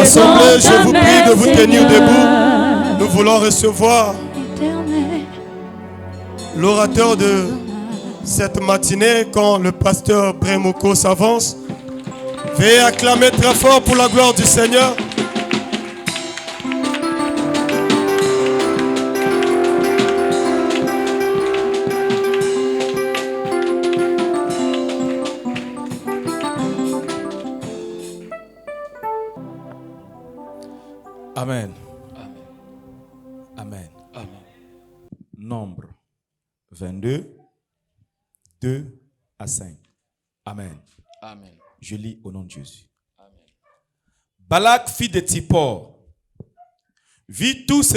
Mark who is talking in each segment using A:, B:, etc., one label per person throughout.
A: Assemblée, je vous prie de vous tenir debout. Nous voulons recevoir l'orateur de cette matinée quand le pasteur Bremoko s'avance. Veuillez acclamer très fort pour la gloire du Seigneur.
B: Amen. Amen. Amen. Nombre 22, 2 à 5. Amen.
C: Amen.
B: Je lis au nom de Jésus.
C: Amen.
B: Balak, fils de Tsippor, vit tout ce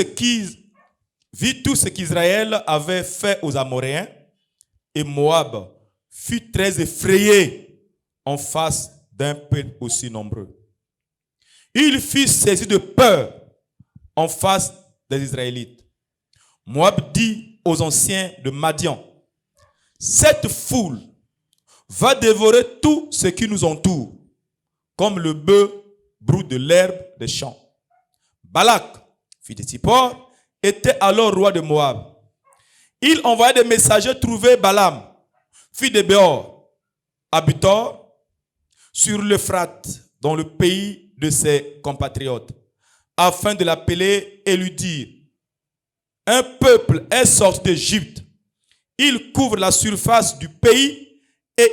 B: qu'Israël avait fait aux Amoréens, et Moab fut très effrayé en face d'un peuple aussi nombreux. Il fut saisi de peur en face des Israélites. Moab dit aux anciens de Madian, cette foule va dévorer tout ce qui nous entoure, comme le bœuf broute de l'herbe des champs. Balak, fils de Tsippor, était alors roi de Moab. Il envoya des messagers trouver Balaam, fils de Béor, habitant sur l'Euphrate, dans le pays de ses compatriotes, afin de l'appeler et lui dire, un peuple est sorti d'Égypte, il couvre la surface du pays et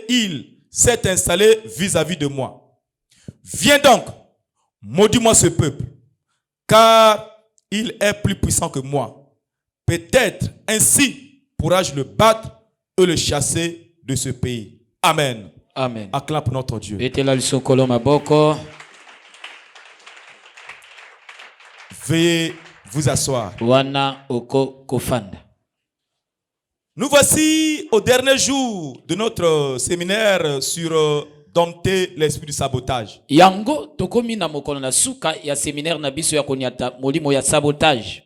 B: il s'est installé vis-à-vis de moi. Viens donc, maudis-moi ce peuple, car il est plus puissant que moi. Peut-être ainsi pourrais-je le battre et le chasser de ce pays. Amen.
C: Amen.
B: Acclame pour notre Dieu. Veuillez vous asseoir. Nous voici au dernier jour de notre séminaire sur dompter l'esprit du sabotage.
C: Yango tokomi na mokolo na suka ya séminaire na biso ya konyata molimo ya sabotage.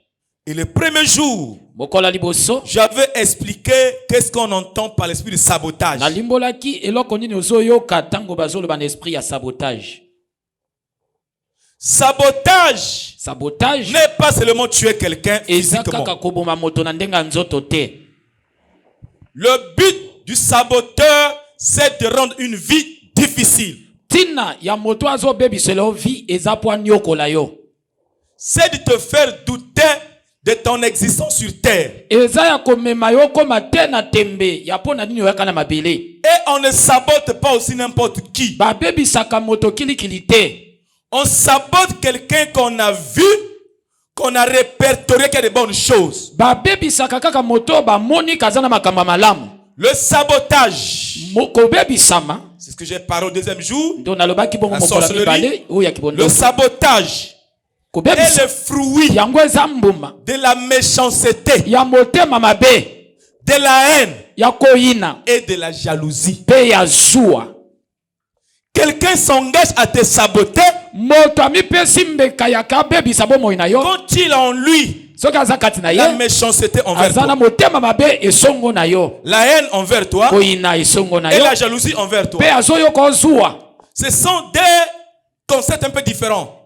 B: Et le premier jour,
C: mokola liboso,
B: j'avais expliqué qu'est-ce qu'on entend par l'esprit de sabotage.
C: Na limbolaki eloko nini ozoyoka tango bazolo ban esprit ya sabotage.
B: Sabotage.
C: Sabotage
B: n'est pas seulement tuer quelqu'un physiquement. Le but du saboteur, c'est de rendre une vie difficile.
C: Tina ya moto azo bebi selo vie ezapwa nyokola yo.
B: C'est de te faire douter de ton existence sur terre. Et on ne sabote pas aussi n'importe qui. On sabote quelqu'un qu'on a vu, qu'on a répertorié qui a de bonnes choses. Le sabotage, c'est ce que j'ai parlé au deuxième jour. La sorcellerie. Le sabotage est le fruit de la méchanceté, de la haine et de la jalousie. Quelqu'un s'engage à te saboter quand il a en lui la méchanceté envers toi, la haine envers toi et la jalousie envers toi. Ce sont des concepts un peu différents.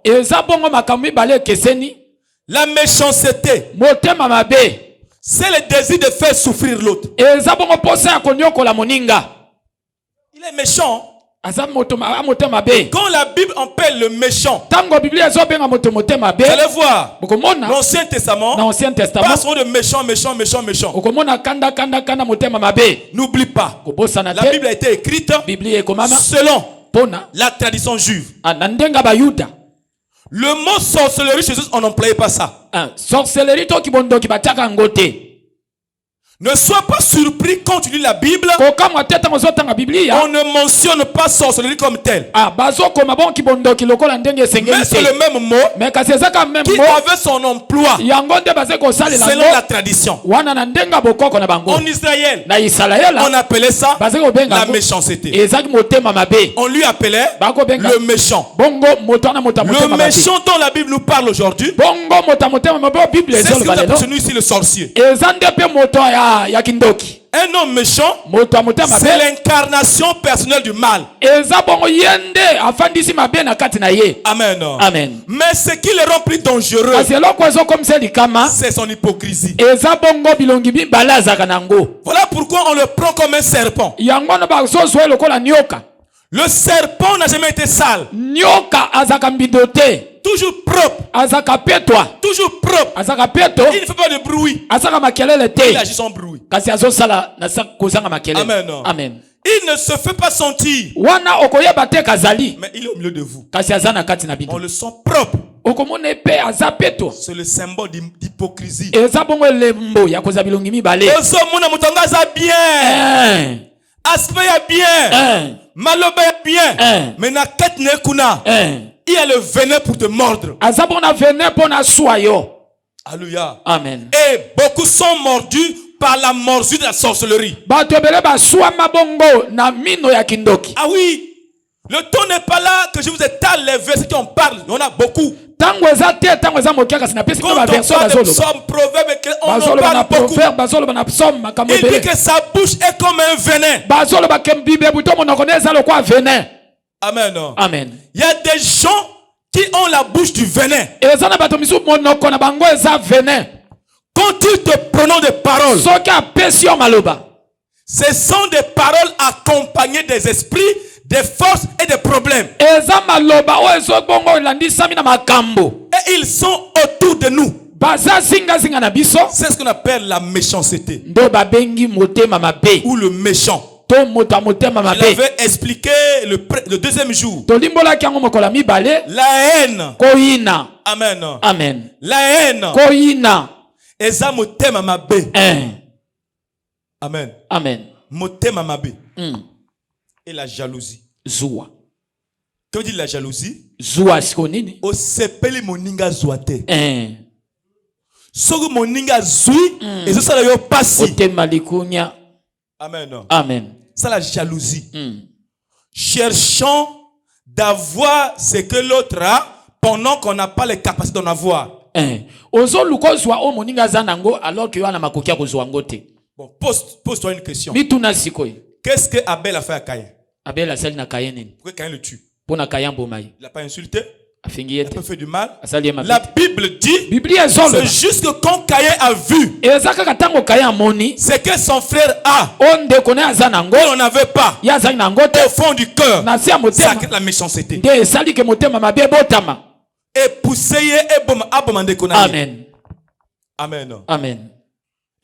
B: La méchanceté, c'est le désir de faire souffrir l'autre. Il est méchant. Quand la Bible appelle le méchant, vous allez voir, l'Ancien Testament passe de méchant. N'oublie pas, la Bible a été écrite selon la tradition juive. Le mot sorcellerie chez eux, on n'employait pas ça. Ne sois pas surpris quand tu lis la Bible. On ne mentionne pas sorcellerie comme tel. Mais c'est le même mot qui avait son emploi selon la tradition. En Israël, on appelait ça la méchanceté. On lui appelait le méchant. Le méchant dont la Bible nous parle aujourd'hui, c'est ce que nous appelons ici le sorcier.
C: ya kindoki.
B: Un homme méchant,
C: Moto amotema
B: c'est
C: mabe.
B: l'incarnation personnelle du mal.
C: Eza bongo yende afandisi mabe na kati na ye.
B: Amen.
C: Amen.
B: Mais ce qui le rend plus dangereux,
C: Kasi eloko ezo komisa likama.
B: c'est son hypocrisie.
C: Eza bongo bilongi mibale azaka nango.
B: Voilà pourquoi on le prend comme un serpent.
C: Yango no bazozwa lokola nyoka.
B: Le serpent n'a jamais été sale.
C: Nyoka azaka mbindo te.
B: Toujours propre.
C: Azaka petwa.
B: Toujours propre.
C: Azaka peto.
B: Il ne fait pas de bruit.
C: Azaka makelele
B: Il
C: te.
B: agit sans bruit.
C: Kasi azosala na kozanga makelele.
B: Amen.
C: Amen.
B: Il ne se fait pas sentir.
C: Wana okoyeba te kazali.
B: Mais il est au milieu de vous.
C: Kasi azana kati na bido.
B: On le sent propre.
C: Okomona pe azapeto.
B: C'est le symbole d'hypocrisie.
C: Eza bongo elembo ya koza bilongi mibale.
B: Ozo mona mutanga za bien. Aspect ya bien. Maloba ya bien. Mais na ket ne kuna. Il y a le venin pour te mordre.
C: Aza bona venin pona soyo.
B: Alléluia.
C: Amen.
B: Et beaucoup sont mordus par la morsure de la sorcellerie.
C: Bato ebele baswa mabongo na mino ya kindoki.
B: Ah oui. Le temps n'est pas là que je vous étale les versets qui en parlent. Il y en a beaucoup.
C: Tango eza te, tango eza mokiaka sina pesi
B: Quand
C: ba
B: on
C: version
B: parle de
C: bazolo.
B: psaume, proverbe, on en
C: Bazolo
B: parle
C: na
B: beaucoup.
C: proverbe, bazolo na psaume makambo
B: Il dit
C: ebele.
B: que sa bouche est comme un venin.
C: Bazolo ba kembibe buto monoko eza lokwa venin.
B: Amen.
C: Amen.
B: Il y a des gens qui ont la bouche du venin.
C: Eza na bato misu monoko na bango eza venin.
B: Quand ils te prononcent des paroles,
C: Soki apesi yo maloba.
B: ce sont des paroles accompagnées des esprits, des forces et des problèmes.
C: Eza maloba o ezo bongo elandisami na makambo.
B: Et ils sont autour de nous.
C: Baza zinga zinga na biso.
B: C'est ce qu'on appelle la méchanceté.
C: Ndo babengi motema mabe.
B: Ou le méchant.
C: To moto motema
B: Je
C: mabe.
B: l'avais expliqué le deuxième jour.
C: Tolimbola kiango mokola mibale.
B: La haine.
C: Koina.
B: Amen.
C: Amen.
B: La haine.
C: Koina.
B: Eza motema mabe. Amen.
C: Amen.
B: Motema mabe. Et la jalousie.
C: Zua.
B: Que dit la jalousie?
C: Zua siko nini?
B: O sepeli moninga zuate. Sogo moninga zui. Et ça ça yo passi.
C: Otema likunya.
B: Amen.
C: Amen.
B: C'est la jalousie. Cherchons d'avoir ce que l'autre a pendant qu'on n'a pas les capacités d'en avoir.
C: Ozo luko zwa o moninga zanango alors que yo ana makokia kozwa ngote.
B: Bon, pose-toi une question.
C: Mituna sikoi.
B: Qu'est-ce que Abel a fait à Caïn?
C: Abel a sali na Kayen.
B: Pourquoi Caïn le tue?
C: Pona Kayen bomai.
B: Il n'a pas insulté.
C: Afingi
B: Il n'a
C: yete.
B: pas fait du mal.
C: Asali ma.
B: La Bible dit,
C: Biblia ezolo.
B: c'est juste que quand Caïn a vu
C: Ezaka katango Kayen moni.
B: ce que son frère a,
C: Onde kone azanango.
B: on n'avait pas.
C: Ya zali na ngote.
B: Au fond du cœur,
C: Na sia
B: ça
C: motema.
B: crée la méchanceté.
C: De sali ke motema mabe botama.
B: Et pousser et abomande qu'on a.
C: Amen.
B: Amen.
C: Amen.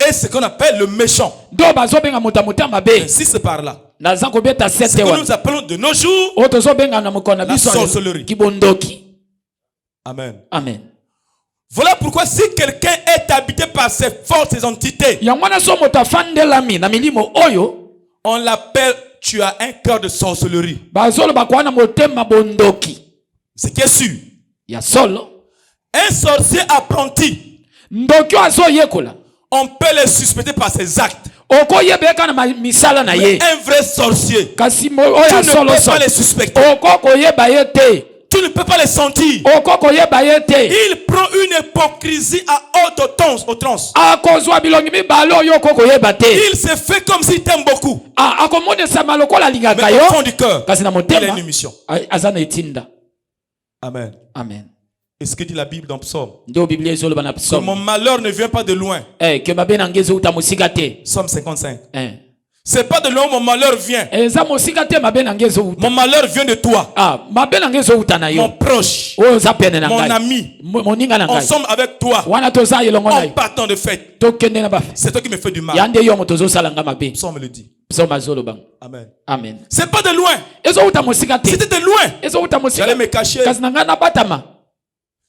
B: Et ce qu'on appelle le méchant.
C: Do bazobenga motama mabe.
B: Si c'est par là.
C: Na zango beta
B: Ce
C: sete
B: que
C: wa.
B: nous appelons de nos jours
C: Otozo benga na mokona
B: la
C: biso.
B: sorcellerie.
C: Kibondoki.
B: Amen.
C: Amen.
B: Voilà pourquoi si quelqu'un est habité par ces fortes entités,
C: Yangwana so moto fandelami na milimo oyo.
B: on l'appelle tu as un cœur de sorcellerie.
C: Bazolo bakwana motema bondoki.
B: C'est qui est sûr.
C: Ya solo.
B: Un sorcier apprenti,
C: Ndoki azo yekola.
B: on peut le suspecter par ses actes.
C: Oko yebeka na misala na ye.
B: Un vrai sorcier,
C: Kasi
B: tu
C: oya
B: ne
C: solo
B: peux
C: so.
B: pas les suspecter.
C: Oko koyeba ye te.
B: Tu ne peux pas les sentir.
C: Oko koyeba ye te.
B: Il prend une hypocrisie à haute outrance.
C: Akozwa bilongi mibale oyo oko koyeba te.
B: Il se fait comme s'il t'aime beaucoup.
C: Akomonesa malokola lingaka
B: Mais
C: yo.
B: au fond du cœur,
C: Kasi na
B: il a
C: motema.
B: une mission.
C: Azana etinda.
B: Amen.
C: Amen.
B: Et ce que dit la Bible dans Psaume,
C: Ndio Biblia ezolo bana
B: que
C: psaume.
B: mon malheur ne vient pas de loin.
C: Que mabe na ngezo uta musika te.
B: Psaume 55. C'est pas de loin où mon malheur vient.
C: Eza musika te mabe na ngezo uta.
B: Mon malheur vient de toi.
C: Mabe na ngezo uta na yo.
B: Mon proche,
C: Oyo za pene na
B: mon
C: ngai.
B: ami,
C: Moninga na ngai.
B: ensemble avec toi,
C: Wana toza yelongo na
B: en
C: yo.
B: partant de fête.
C: Tokende na bafe.
B: C'est toi qui me fais du mal.
C: Yande yo moto zo sala nga mabe.
B: Psaume le dit.
C: Psaume azolo bang.
B: Amen.
C: Amen.
B: C'est pas de loin.
C: Ezo uta musika te.
B: C'était de loin.
C: Ezo uta musika.
B: J'allais me cacher.
C: Kasi na nga na batama.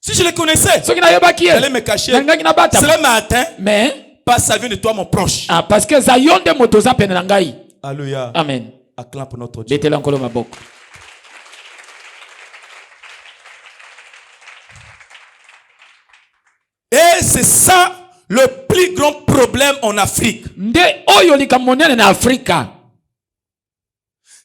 B: Si je les connaissais,
C: Soki na yeba ki
B: j'allais
C: ye.
B: me cacher.
C: Na nga na batama.
B: Cela m'a atteint.
C: Mais
B: Parce que ça vient de toi, mon proche.
C: parce que za yonde moto za pene na ngai.
B: Alléluia.
C: Amen.
B: Acclame pour notre Dieu.
C: Betela nkolo maboko.
B: Et c'est ça le plus grand problème en Afrique.
C: Nde oyo likamonene na Afrika.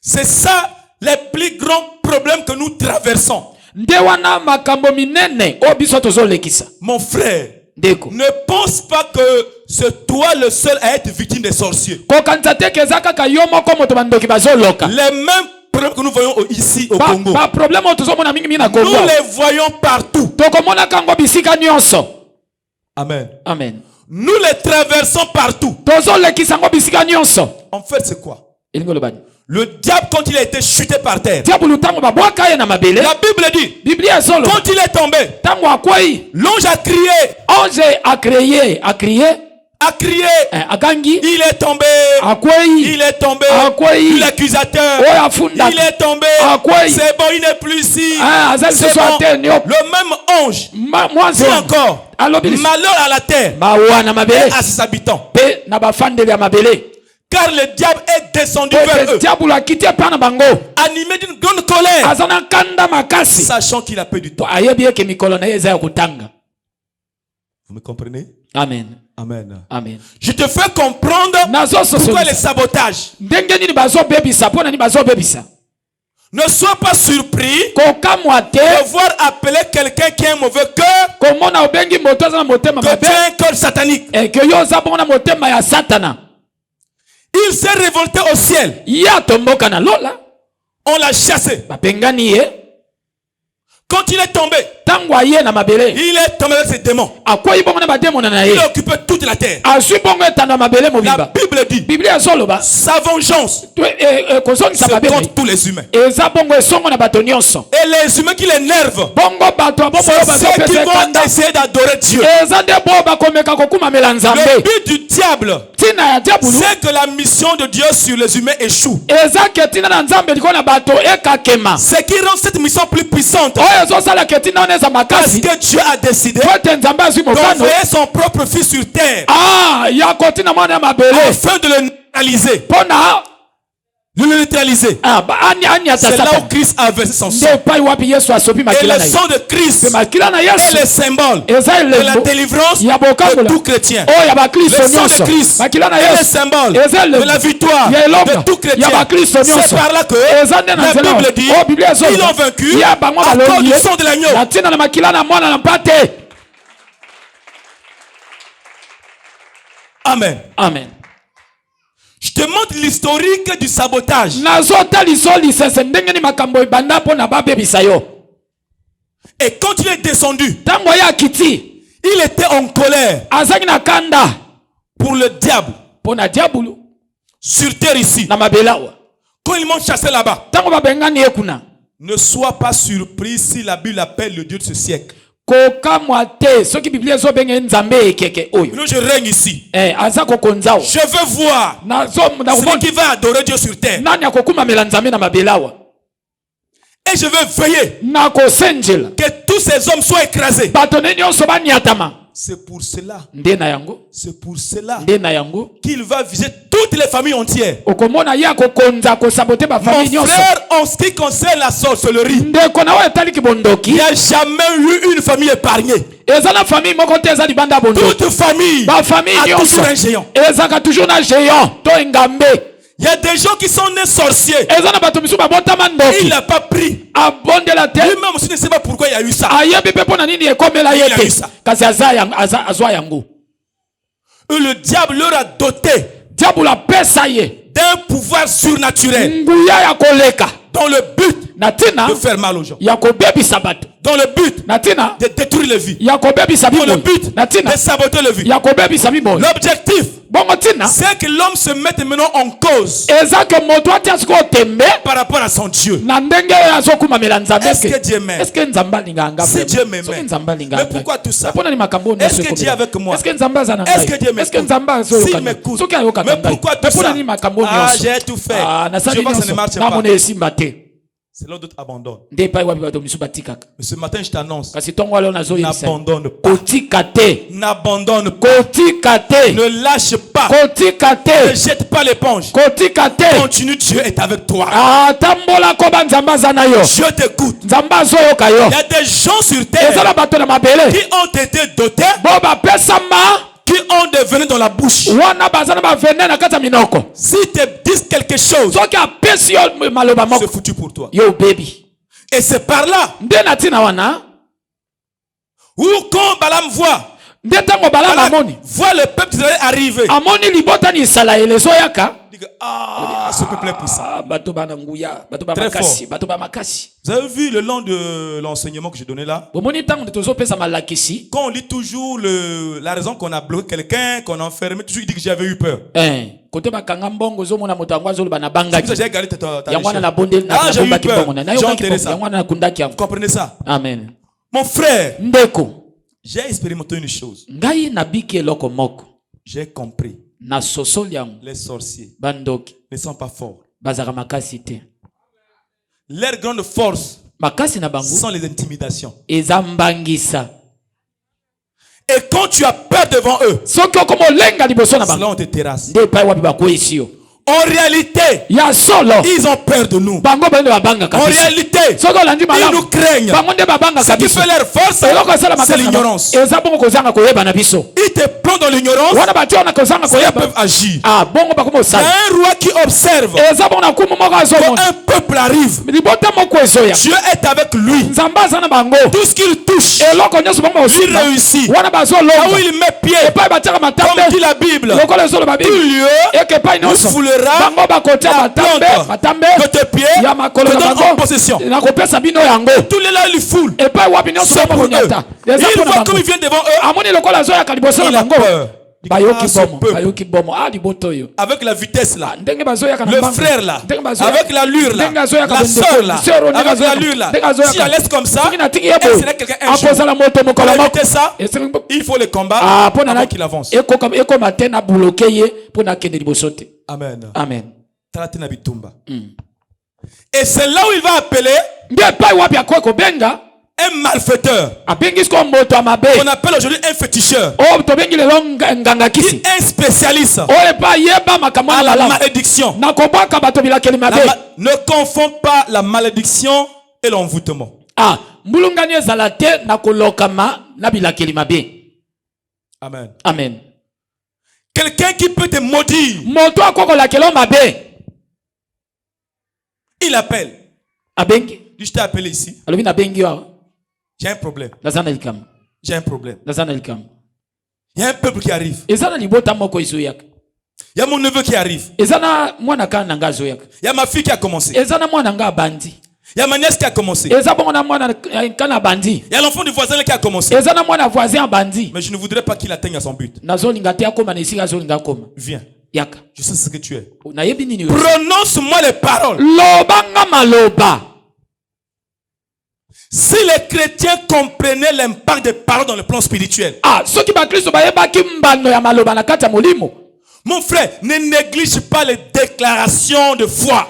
B: C'est ça les plus grands problèmes que nous traversons.
C: Nde wana makambo minene o biso tozo lekisa.
B: Mon frère,
C: Ndeko.
B: ne pense pas que c'est toi le seul à être victime des sorciers.
C: kokanisa te ke eza kaka yo moko moto bandoki bazoloka.
B: Les mêmes problèmes que nous voyons ici au Congo,
C: Ba problème oyo tozomona mingi na
B: nous
C: Congo
B: les voyons partout.
C: tokomonaka yango bisika nyonso.
B: Amen.
C: Amen.
B: Nous les traversons partout.
C: tozolekisa yango bisika nyonso.
B: En fait, c'est quoi?
C: elingi olobani
B: Le diable, quand il a été chuté par terre,
C: diabolo ntango babwaka ye na mabele,
B: la Bible dit,
C: biblia ezoloba
B: quand il est tombé,
C: ntango akwei,
B: l'ange a crié,
C: ange akriye agangi,
B: il est tombé,
C: akwei,
B: il est tombé,
C: akwei,
B: l'accusateur,
C: oyo afundaka,
B: il est tombé,
C: akwei,
B: c'est bon, il n'est plus ici,
C: azali
B: c'est
C: soso
B: bon.
C: ate nio
B: Le même ange
C: mwanzi
B: dit encore,
C: alobi lisusu
B: malheur à la terre
C: mawa na mabele
B: à ses habitants,
C: pe na bafandeli ya mabele,
B: car le diable est descendu vers eux,
C: diabolo akiti epa na bango,
B: animé d'une grande colère,
C: aza na nkanda makasi,
B: sachant qu'il a peu du temps.
C: ayebi eke mikolo na ye eza ya kotanga.
B: Vous me comprenez?
C: Amen.
B: Amen.
C: Amen.
B: Je te fais comprendre pourquoi les sabotages.
C: ndenge nini bazobebisa mpo nani bazobebisa.
B: Ne sois pas surpris
C: kokamwa te
B: de voir appeler quelqu'un qui a un mauvais cœur
C: komona obengi moto aza na motema
B: que
C: mabe
B: tu as un cœur satanique.
C: eke yo oza bongo na motema ya satana.
B: Il s'est révolté au ciel.
C: ye atomboka na lola,
B: On l'a chassé.
C: bapengani ye.
B: Quand il est tombé,
C: ntango aye na mabele
B: il est tombé avec ses démons.
C: akwei bongo na bademona na
B: Il
C: ye,
B: a occupé toute la terre.
C: azwi bongo etando ya mabele
B: La
C: mobimba.
B: Bible dit,
C: biblia ezoloba
B: sa vengeance,
C: kozongisa
B: c'est
C: mabele
B: contre tous les humains.
C: eza bongo esongo na bato nyonso.
B: Et les humains qui l'énervent,
C: bongo bato ya bomoi oyo
B: c'est ceux qui
C: bazopesa
B: vont
C: ekanda,
B: essayer d'adorer Dieu.
C: eza nde bo bakomeka kokumamela
B: Le
C: nzambe.
B: but du diable,
C: ntina ya diabulu
B: c'est que la mission de Dieu sur les humains échoue.
C: eza ke ntina na nzambe likolo na bato ekakema.
B: Ce qui rend cette mission plus puissante,
C: oyo ezosala ke ntina wana eza
B: parce
C: makasi
B: que Dieu a décidé
C: po ete nzambe azwi mokano
B: d'envoyer son propre fils sur terre
C: ya kotina mwana ya mabele
B: afin de le neutraliser.
C: mpo na
B: De le neutraliser.
C: aniata
B: C'est là où
C: satana.
B: Christ a versé son sang.
C: nde epai wapi yesu asopi
B: Et
C: makila
B: le
C: na ye.
B: sang de Christ
C: Pe makila na
B: est
C: yesu
B: le symbole
C: eza
B: de la
C: elembo
B: délivrance
C: ya
B: de
C: bokambola
B: tout chrétien.
C: oyo ya
B: Le
C: bakristo
B: sang
C: nyonso.
B: de Christ
C: makila na
B: est le
C: yesu
B: symbole
C: eza
B: de la
C: elembo
B: victoire
C: ya elonga
B: de tout chrétien.
C: ya bakristo
B: C'est
C: nyonso.
B: par là que
C: eza nde na
B: la
C: nzela
B: Bible dit
C: oyo biblia
B: ils l'ont
C: ezoloba
B: vaincu
C: ya bango
B: à cause
C: balongi
B: du
C: ye
B: sang de l'agneau.
C: na ntina na makila na mwana na mpate.
B: Amen.
C: Amen.
B: Je te montre l'historique du sabotage.
C: nazotaliso lisese ndenge ni makambo ebanda mpo na babebisa yo.
B: Et quand il est descendu,
C: ntango ye akiti
B: il était en colère
C: azangi na kanda
B: pour le diable
C: mpo na diabulu
B: sur terre ici.
C: na mabele awa.
B: Quand ils m'ont chassé là-bas,
C: ntango babengani ye kuna
B: ne sois pas surpris si la Bible appelle le Dieu de ce siècle.
C: kokamwa te soki biblia ezobenga ye nzambe ekeke oyo
B: Maintenant, je règne ici.
C: aza kokonza awa.
B: Je veux voir celui qui va adorer Dieu sur terre.
C: nani akokumamela nzambe na mabele awa.
B: Et je veux veiller
C: nakosenjela
B: que tous ces hommes soient écrasés.
C: bato ne nyonso baniatama.
B: C'est pour cela,
C: nde na yango
B: c'est pour cela
C: nde na yango
B: qu'il va viser toutes les familles entières.
C: okomona ye akokonza kosabote
B: Mon
C: bafamille nyonso.
B: frère, en ce qui concerne la sorcellerie,
C: ndeko na oyo etaliki
B: il
C: bondoki
B: n'y a jamais eu une famille épargnée.
C: eza na famille moko te eza libanda bondoki.
B: Toute famille
C: bafamille
B: a
C: nyonso
B: toujours un géant.
C: ezaka toujours na géant to engambe.
B: Il y a des gens qui sont nés sorciers.
C: eza na bato misu babotama
B: Il
C: ndoki
B: n'a pas pris.
C: abondela te
B: Lui-même aussi ne sait pas pourquoi il y a eu ça.
C: ayebi mpe mpo na nini ekomela ye
B: Il a eu
C: te
B: ça.
C: kasi azwa yango.
B: Et le diable leur a doté
C: diabolo apesa ye
B: d'un pouvoir surnaturel
C: nguya ya koleka
B: dans le but
C: na ntina
B: de faire mal aux gens,
C: ya kobebisa bato,
B: dans le but
C: na ntina
B: de détruire les vies,
C: ya kobebisa
B: dans le
C: biboi,
B: but
C: na ntina
B: de saboter les vies.
C: ya kobebisa biboi.
B: L'objectif,
C: bongo ntina
B: c'est que l'homme se mette maintenant en cause
C: eza ke moto atia sikoyo tembe
B: par rapport à son Dieu.
C: na ndenge oyo azokumamela nzambe.
B: Est-ce que Dieu m'aime?
C: Est-ce que nzambe alinganga
B: Si Dieu m'aimait.
C: soki nzambe alinganga
B: Mais pourquoi tout ça?
C: mpona ni makambo oyo
B: Est-ce
C: nyonso
B: que Dieu est avec moi?
C: Est-ce que nzambe aza na
B: Est-ce que Dieu
C: ngai? Est-ce que
B: m'écoute?
C: nzambe
B: S'il
C: azoyoka ngai?
B: m'écoute.
C: soki ayokaka
B: Mais
C: ngai
B: pourquoi tout
C: mais mpona
B: ça?
C: ni makambo
B: Ah,
C: nyonso
B: j'ai tout fait.
C: nasali
B: Je vois que ça ne marche
C: nyonso
B: pas.
C: namona esimba te.
B: C'est là d'autres abandonnent.
C: nde epai wapi bato misu batikaka.
B: Mais ce matin, je t'annonce,
C: kasi ntongo aleo nazoyebisa
B: n'abandonne pas.
C: kotika te,
B: N'abandonne pas.
C: kotika te,
B: Ne lâche pas.
C: kotika
B: Ne
C: te,
B: jette pas l'éponge.
C: kotika te.
B: Continue, Dieu est avec toi.
C: tambolako banzambe aza na yo,
B: Dieu t'écoute.
C: nzambe azoyoka yo.
B: Il y a des gens sur
C: eza
B: terre
C: na bato na mabele
B: qui ont été dotés,
C: bo bapesama
B: qui ont des venins dans la bouche.
C: wana baza na bavene na kati ya minoko.
B: Si te disent quelque chose,
C: soki apesi yo maloba
B: c'est
C: moko
B: foutu pour toi.
C: yo bebi.
B: Et c'est par là
C: nde na ntina wana
B: où quand Balaam voit
C: ndetango balanga amoni
B: voit le peuple d'Israël arriver.
C: amoni libota ni sala elezo yaka
B: Il dit que, ah, ce peuple est puissant.
C: bato bana nguya bato ba
B: Très
C: makasi
B: fort.
C: bato ba makasi
B: Vous avez vu le long de l'enseignement que j'ai donné là?
C: bomoni tango tozo pesa malakisi
B: Quand on lit toujours la raison qu'on a bloqué quelqu'un, qu'on a enfermé, toujours il dit que j'avais eu peur.
C: kote bakanga mbongo zo mona moto angwa zo bana banga
B: C'est pour ça que j'ai gardé ta
C: yangwana na
B: échelle.
C: bonde na
B: Ah, j'ai eu
C: bomba ki
B: peur.
C: bongo na
B: J'ai
C: yo
B: enterré
C: ki
B: ça.
C: yangwana na kundaki
B: Vous comprenez ça?
C: amen
B: Mon frère,
C: ndeko
B: j'ai expérimenté une chose.
C: ngai nabiki eloko moko
B: J'ai compris.
C: na sosoli yango
B: Les sorciers
C: bandoki
B: ne sont pas forts.
C: bazaka makasi te
B: Leur grande force
C: makasi na bango
B: sont les intimidations.
C: eza mbangisa
B: Et quand tu as peur devant eux,
C: soki okoma olenga liboso na
B: c'est là
C: bango
B: on te terrasse.
C: nde epai wapi bakweyisi yo
B: En réalité,
C: ya solo
B: ils ont peur de nous.
C: bango bende babanga
B: En
C: kabisa
B: réalité,
C: soki olandi
B: ils
C: malamu
B: nous craignent.
C: bango nde babanga
B: Ce qui
C: kabisa
B: fait leur force,
C: eloko esala
B: c'est
C: makasi na bango
B: l'ignorance.
C: eza bongo kozanga koyeba na biso
B: Ils te plongent dans l'ignorance,
C: wana batio na kozanga
B: ils
C: koyeba
B: peuvent agir.
C: bongo bakoma
B: Il y
C: osala
B: a un roi qui observe
C: eza bongo na kumu moko
B: quand
C: azomona
B: un peuple arrive.
C: libota moko ezoya
B: Dieu est avec lui.
C: nzambe aza na bango
B: Tout ce qu'il touche,
C: eloko nyonso bango
B: il
C: baosimba
B: réussit.
C: wana
B: Là où
C: bazolonga
B: il met pied,
C: epai batiaka matambe
B: comme dit la Bible,
C: lokola ezoloba
B: tout
C: bibi
B: lieu
C: eke epai nyonso
B: vous foulera
C: bango bakotia
B: la
C: matambe
B: plante de tes pieds,
C: ya makolo
B: te
C: na
B: donne en
C: bango
B: possession.
C: nakopesa bino yango
B: Tous les là, il foule.
C: epai wapi nyonso
B: C'est pour eux.
C: bakonyata
B: Il
C: eza mpona
B: voit comme
C: bango
B: il vient devant eux,
C: amoni lokola azoyaka liboso na
B: il a
C: bango
B: peur.
C: bayoki
B: Ah, ce
C: bomo
B: peuple.
C: bayoki bomo liboto oyo
B: Avec la vitesse là,
C: ndenge bazoyaka na
B: le
C: mbango.
B: frère là,
C: Ndenge bazoyaka-
B: avec l'allure là,
C: ndenge azoyaka
B: la
C: bendeko.
B: sœur là,
C: Sœur oyo ndenge
B: avec
C: azoyaka-
B: l'allure là.
C: ndenge azoyaka.
B: Si elle laisse comme ça,
C: soki natiki ye
B: elle
C: boye
B: serait quelqu'un un jour.
C: akozala moto
B: Pour
C: mokolo moko
B: éviter ça,
C: Esengeli-
B: il faut les combats
C: mpo na
B: avant qu'il avance.
C: ekoma te na buloke ye mpo na akende liboso te
B: Amen.
C: amen
B: Talate na bitumba. Et c'est là où il va appeler
C: nde epai wapi akoki kobenga
B: un malfaiteur.
C: abengi siko moto ya mabe
B: On appelle aujourd'hui un féticheur.
C: oyo tobengi lelo ngangakisi
B: Un spécialiste
C: oyo epai yeba makambo
B: à
C: na
B: la
C: malamu
B: malédiction.
C: na kobwaka bato bilakeli mabe
B: Ne confonds pas la malédiction et l'envoûtement.
C: mbulungani ezala te na kolokama na bilakeli mabe
B: Amen.
C: amen
B: Quelqu'un qui peut te maudire,
C: moto akoki kolakela o mabe
B: il appelle.
C: abengi
B: Dis, je t'ai appelé ici.
C: alobi nabengi yo awa
B: J'ai un problème.
C: naza na likambo
B: J'ai un problème.
C: naza na likambo
B: Il y a un peuple qui arrive.
C: eza na libota moko ezoyaka
B: Il y a mon neveu qui arrive.
C: eza na mwana kana na nga azoyaka
B: Il y a ma fille qui a commencé.
C: eza na mwana nga abandi
B: Il y a ma nièce qui a commencé.
C: eza bongo na mwana kana abandi
B: Il y a l'enfant du voisin là qui a commencé.
C: eza na mwana voisin abandi
B: Mais je ne voudrais pas qu'il atteigne à son but.
C: nazolinga te akoma na esika azolinga akoma
B: Viens.
C: yaka
B: Je sais ce que tu es.
C: nayebi nini yo
B: Prononce-moi les paroles.
C: lobanga maloba
B: Si les chrétiens comprenaient l'impact des paroles dans le plan spirituel.
C: soki bakristo bayebaki mbano ya maloba na kati ya molimo
B: Mon frère, ne néglige pas les déclarations de foi.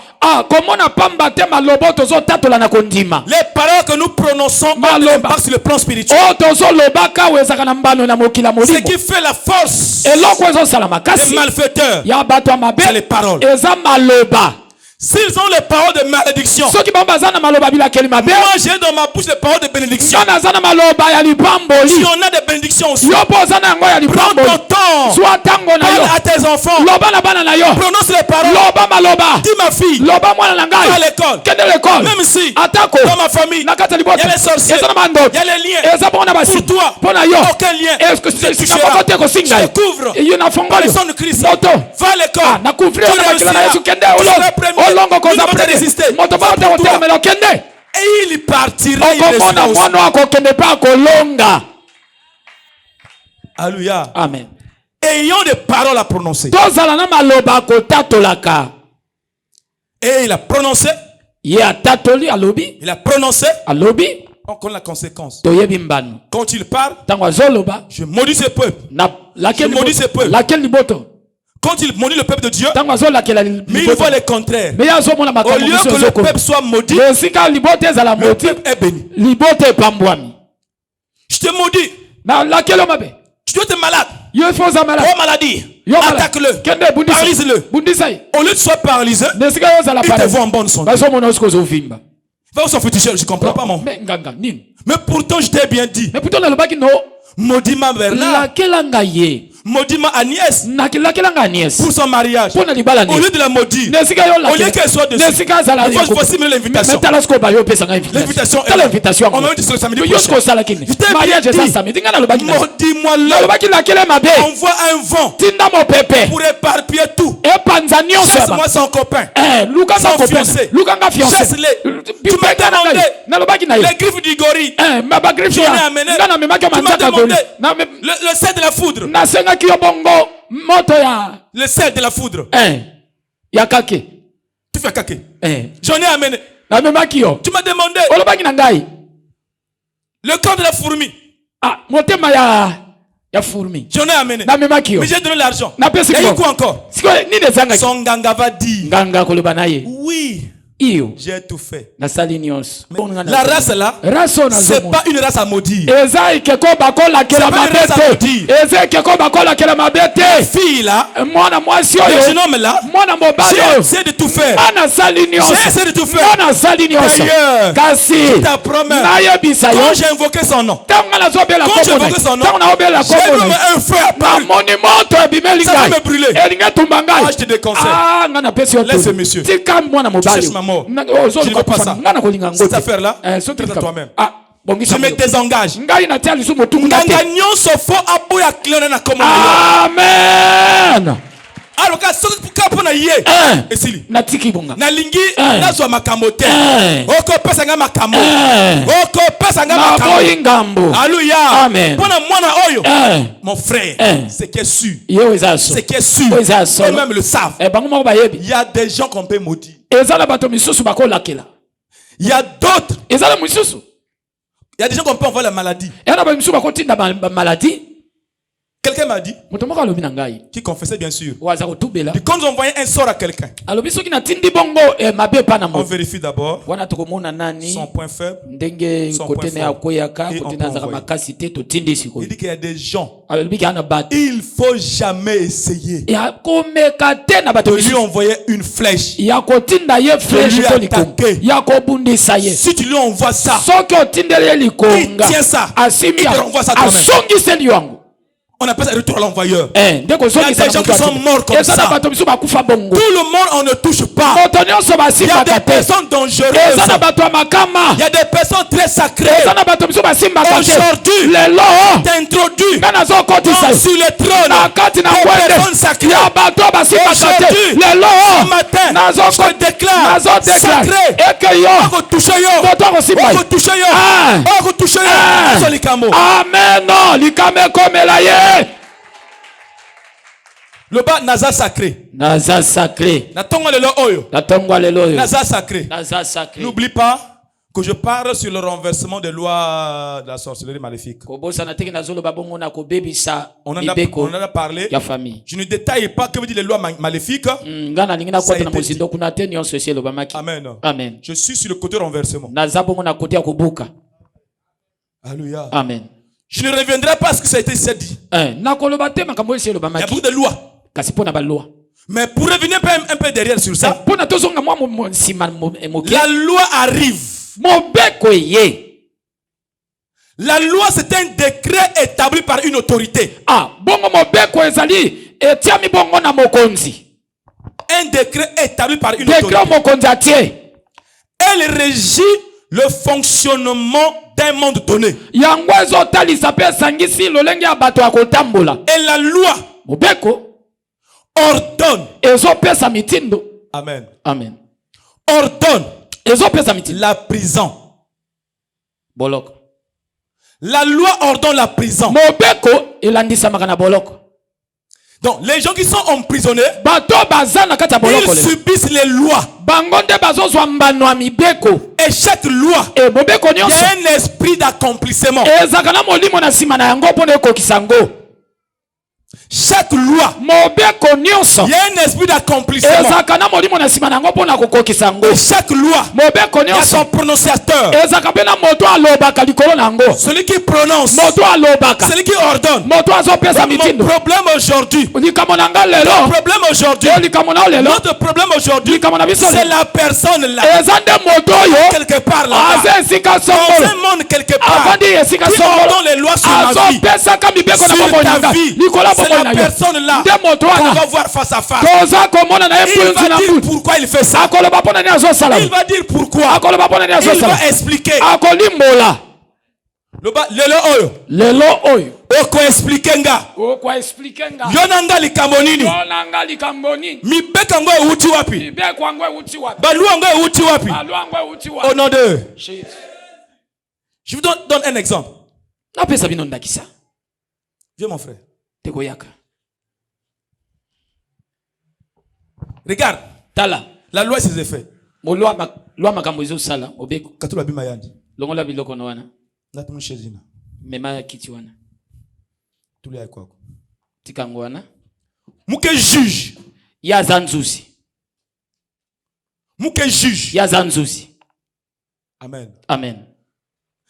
C: komona pamba te maloba oyo tozotatola na kondima
B: Les paroles que nous prononçons ont un impact sur le plan spirituel.
C: oyo tozolobaka oyo ezaka na mbano na mokili ya
B: Ce
C: molimo
B: qui fait la force
C: eloko oyo ezosala
B: des
C: makasi
B: malfaiteurs,
C: ya bato ya mabe
B: c'est les paroles.
C: eza maloba
B: S'ils ont les paroles de malédiction,
C: soki bango baza na maloba bilakeli mabe
B: moi j'ai dans ma bouche les paroles de bénédiction.
C: yo naza na maloba ya
B: Si
C: lipamboli
B: on a des bénédictions aussi,
C: yo mpo oza na yango ya
B: prends
C: lipamboli
B: ton temps.
C: zwa ntango na
B: Parle
C: yo
B: à tes enfants.
C: loba na bana na yo
B: Prononce les paroles.
C: loba maloba
B: Dis ma fille,
C: loba mwana na
B: va à
C: ngai
B: l'école.
C: kende lekole
B: Même si
C: atako
B: dans ma famille,
C: na kati ya
B: il
C: libota
B: y a les sorciers,
C: eza na
B: il
C: bandoto
B: y a les liens.
C: eza bongo na basi
B: Pour toi,
C: mpo na yo
B: aucun lien.
C: sika moko te kosinga
B: Je te couvre.
C: yo
B: Par
C: nafongoli
B: le sang de Christ.
C: moto
B: Va à l'école.
C: nakuvri
B: Tu
C: yo na makila na
B: réussiras.
C: yesu kende
B: Tu seras premier.
C: olongo koza
B: Nul ne va te
C: premier
B: résister.
C: moto
B: Va
C: bao te
B: pour toi.
C: kotelemela okende
B: Et il partira. Il
C: okomona
B: restera aussi.
C: mwana akokende mpe akolonga
B: Alléluia.
C: amen
B: Ayons des paroles à prononcer.
C: tozala na maloba akotatolaka
B: Et il a prononcé.
C: ye atatoli alobi
B: Il a prononcé.
C: alobi
B: On connaît la conséquence.
C: toyebi mbano
B: Quand il parle,
C: ntango azoloba
B: je maudis ce peuple.
C: na
B: Je maudis ce peuple.
C: lakeli liboto
B: Quand il maudit le peuple de Dieu,
C: ntango azolakela
B: mais il
C: liboto
B: voit le contraire.
C: me ye azomona
B: Au
C: makambo
B: lieu
C: mosusu
B: que le
C: ezokoma
B: peuple soit maudit,
C: esika liboto ezala
B: le
C: moti
B: peuple est béni.
C: liboto epambwami
B: Je te maudis.
C: na lakeli yo mabe
B: Tu dois être malade.
C: yo efi oza malade
B: Oh maladie.
C: yo malade
B: Attaque-le.
C: kende ebundisa
B: Paralyse-le.
C: bundisa ye
B: Au lieu de soit paralysé,
C: na esika yo ozala
B: il te
C: parese
B: voit en bonne santé.
C: bazomona osika ozovimba
B: Va au son féticheur, je comprends pas mon.
C: me nganga nini
B: Mais pourtant, je t'ai bien dit.
C: me puto nalobaki no
B: Maudit ma Bernard.
C: lakela ngai ye
B: maudis ma Agnès
C: nakilakilanga Agnès
B: pour son mariage.
C: pona libala
B: Au lieu de la maudire, au lieu qu'elle soit dessus, voici l'invitation. L'invitation est là. On m'a dit sur le samedi prochain. Maudis-moi là. Envoie un vent pour éparpiller tout. Chasse-moi son copain. Son fiancé. Chasse-les. Tu m'as demandé les griffes du gorille. Tu m'as amené. Tu m'as demandé le sel de la foudre. Le sel de la foudre. Tu fais kake. J'en ai amené. Tu m'as demandé le corps de la fourmi. J'en ai amené. Mais j'ai donné l'argent. Il y a eu quoi encore? Son ganga va dire oui. J'ai tout fait. La race là, c'est pas une race à maudire. C'est pas une race à maudire. Les filles là, les jeunes hommes là, j'ai essayé de tout faire. J'ai essayé de tout faire. D'ailleurs, je t'appromets, quand j'ai invoqué son nom, j'ai vu un feu apparu. Ça va me brûler. Je te déconseille. Laisse ce monsieur. Tu cherches ma mort. Je ne veux pas ça. Cette affaire-là, c'est à toi-même. Je me désengage. Amen. Alors quand kapona ye esili nalingi nazwa makambo te okopesa nga makambo alléluia pona mwana oyo mon frère c'est qui est sûr c'est qui est sûr eux-mêmes le savent. Il y a des gens qu'on peut maudire. Il y a d'autres, il y a des gens qu'on peut envoyer la maladie. Quelqu'un m'a dit, qui confessait bien sûr, que quand on envoyait un sort à quelqu'un, on vérifie d'abord son point faible, son point fort, et on peut envoyer. Il dit qu'il y a des gens, il ne faut jamais essayer de lui envoyer une flèche, de lui attaquer. Si tu lui envoies ça, il tient ça, il te renvoie ça toi-même. On appelle ça retour à l'envoyeur. Il y a des gens qui sont morts comme ça. Tout le monde, on ne touche pas. Il y a des personnes dangereuses. Il y a des personnes très sacrées. Aujourd'hui, t'introduis sur le trône des personnes sacrées. Aujourd'hui, ce matin, je te déclare sacré. On va toucher yo. On va toucher yo. On va toucher yo. Amen. Le bas Naza sacré.
C: Naza sacré.
B: Naza sacré. N'oublie pas que je parle sur le renversement des lois de la sorcellerie maléfique. On en a parlé. Je ne détaille pas que veut dire les lois maléfiques. Amen.
C: Amen.
B: Je suis sur le côté renversement. Alléluia.
C: Amen.
B: Je ne reviendrai pas à ce que ça a été dit. Il y a beaucoup de lois. Mais pour revenir un peu derrière sur ça, la loi arrive. La loi, c'est un décret établi par une autorité. Un décret établi par une autorité. Elle régit le fonctionnement d'un monde donné. Et la loi ordonne. Amen.
C: Amen.
B: Ordonne la prison. La loi ordonne la prison. Donc les gens qui sont emprisonnés, ils subissent les lois. Et chaque loi, il y a un esprit d'accomplissement. Chaque loi, il y a un esprit d'accomplissement. Chaque loi, il y a son prononciateur. Celui qui prononce, celui qui ordonne. Mon problème aujourd'hui, notre problème aujourd'hui, c'est la personne là, quelque part là, dans un monde quelque part, qui ordonne les lois sur ma vie, sur ta vie. C'est la personne là, on va voir face à face. Il va dire pourquoi il fait ça. Il va dire pourquoi. Il va expliquer.
C: Lelo oyo.
B: Oko expliquer nga. Yonanga likambo nini? Mibeka ngo euti wapi? Balua ngo euti wapi? Au nom de Je vous donne un exemple. Viens mon frère. Regarde.
C: Tala.
B: La loi et ses effets.
C: Loi makambo sala obeko.
B: Katula bima yandi.
C: Longola biloko no wana.
B: Natu shezina.
C: Mema kiti wana.
B: Tulia kwako.
C: Tikango wana.
B: Muke juge.
C: Ya zanzuzi.
B: Muke juge.
C: Ya zanzuzi.
B: Amen.
C: Amen.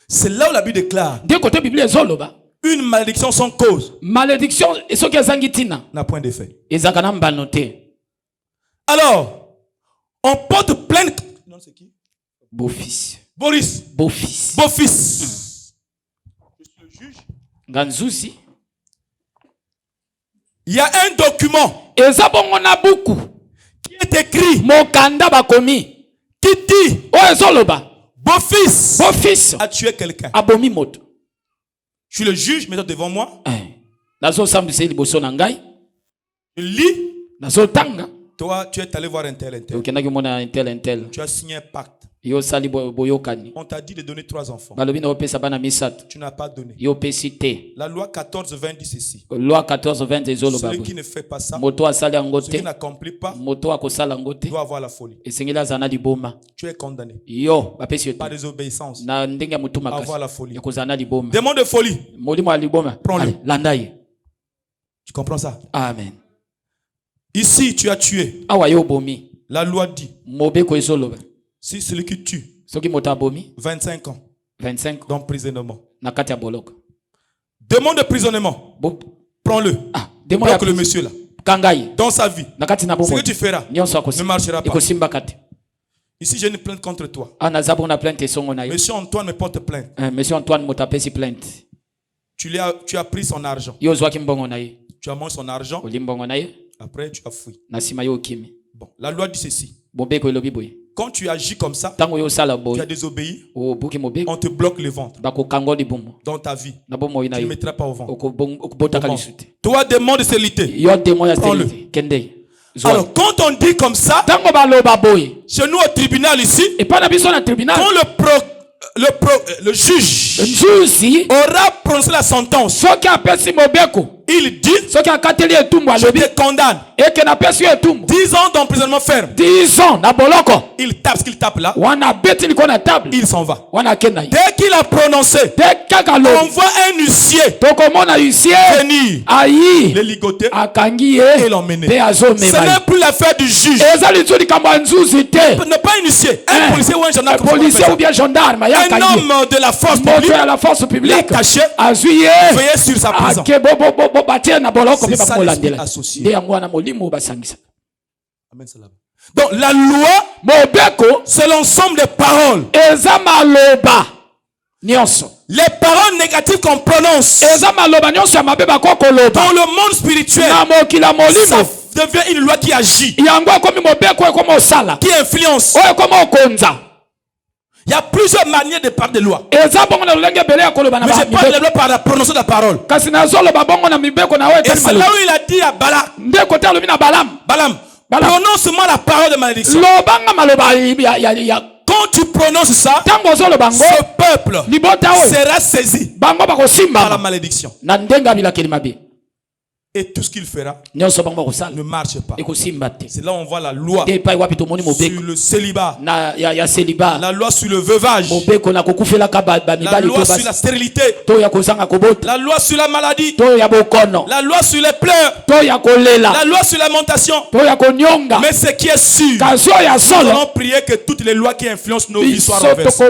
B: C'est là où la Bible déclare.
C: De côté Bible ezoloba.
B: Une malédiction sans cause.
C: Malédiction et ce qui est zangitina.
B: N'a point d'effet.
C: Ezakana mbanote.
B: Alors, on porte plainte. Non, c'est qui?
C: Beau-fils.
B: Boris.
C: Beau-fils.
B: Beau-fils. Je suis le juge.
C: Ganzuzi.
B: Il y a un document
C: qui
B: est écrit.
C: Mokanda bakomi.
B: Qui dit.
C: Ezoloba.
B: Beau-fils.
C: Beau-fils.
B: A tué quelqu'un.
C: Abomi moto.
B: Je suis le juge, mets-toi devant moi.
C: Nazo sambise liboso na ngai.
B: Je lis.
C: Nazo tanga.
B: Toi, tu es allé voir un tel. Tu as signé un pacte.
C: On
B: t'a dit de donner 3 enfants.
C: Tu
B: n'as pas donné.
C: La
B: loi 14:20 dit ceci.
C: Loi 14:20
B: celui qui ne fait pas ça, celui qui n'accomplit pas, doit avoir la folie. Tu es condamné. Par désobéissance. Avoir la folie. Démon de folie. Prends-le. Tu comprends ça?
C: Amen.
B: Ici, tu as tué. La loi dit. Si celui qui tue 25 ans d'emprisonnement. Demande de prisonnement. Prends-le. Bloque le monsieur là. Dans sa vie. Ce que tu feras ne marchera pas. Ici, j'ai une plainte contre toi. Monsieur Antoine me porte plainte.
C: Monsieur Antoine me plainte.
B: Tu as pris son argent. Tu as mangé son argent. Après, tu as fui. Bon, la loi dit ceci. Quand tu agis comme ça, tu as désobéi, on te bloque le ventre. Dans ta vie, tu ne mettras pas au ventre. Toi, démon de stérilité, prends-le. Alors, quand on dit comme ça, chez nous au tribunal ici, quand le juge aura prononcé la sentence, il dit, je te condamne 10 ans d'emprisonnement ferme.
C: 10 ans na boloko.
B: Il tape ce qu'il tape là.
C: Il
B: s'en va. Dès qu'il a prononcé, on voit un huissier venir le ligoter et l'emmener. Ce n'est plus l'affaire du juge. Ce n'est pas un huissier. Un policier ou un gendarme. Un homme de la force publique caché, veillé sur sa prison. C'est ça l'esprit associé. Amen. Donc la loi, c'est l'ensemble des paroles. Les paroles négatives qu'on prononce dans le monde spirituel, ça devient une loi qui agit, qui influence. Il y a plusieurs manières de parler de loi. Mais je parle de loi par la prononciation de la parole. Et c'est là où il a dit à Balaam, prononce-moi la parole de malédiction. Quand tu prononces ça, ce peuple sera saisi par la malédiction. Et tout ce qu'il fera ne marche pas. C'est là où on voit la loi sur le célibat, la loi sur le veuvage, la loi sur la stérilité, la loi sur la maladie, la loi sur les pleurs, la loi sur la lamentation. Mais ce qui est sûr, nous allons prier que toutes les lois qui influencent nos vies soient renversées.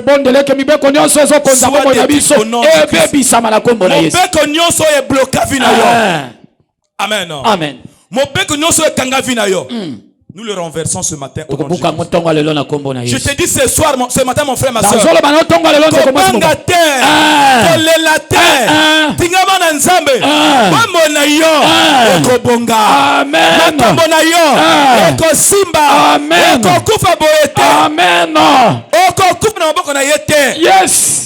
B: Amen.
C: Amen.
B: Nous le renversons ce matin au nom de Jésus. Je te dis ce matin, mon frère, ma soeur, yo ekobonga.
C: Amen.
B: Makambo na yo ekosimba.
C: Amen.
B: Okokufa boye te.
C: Amen.
B: Okokufa na maboko na ye te.
C: Yes.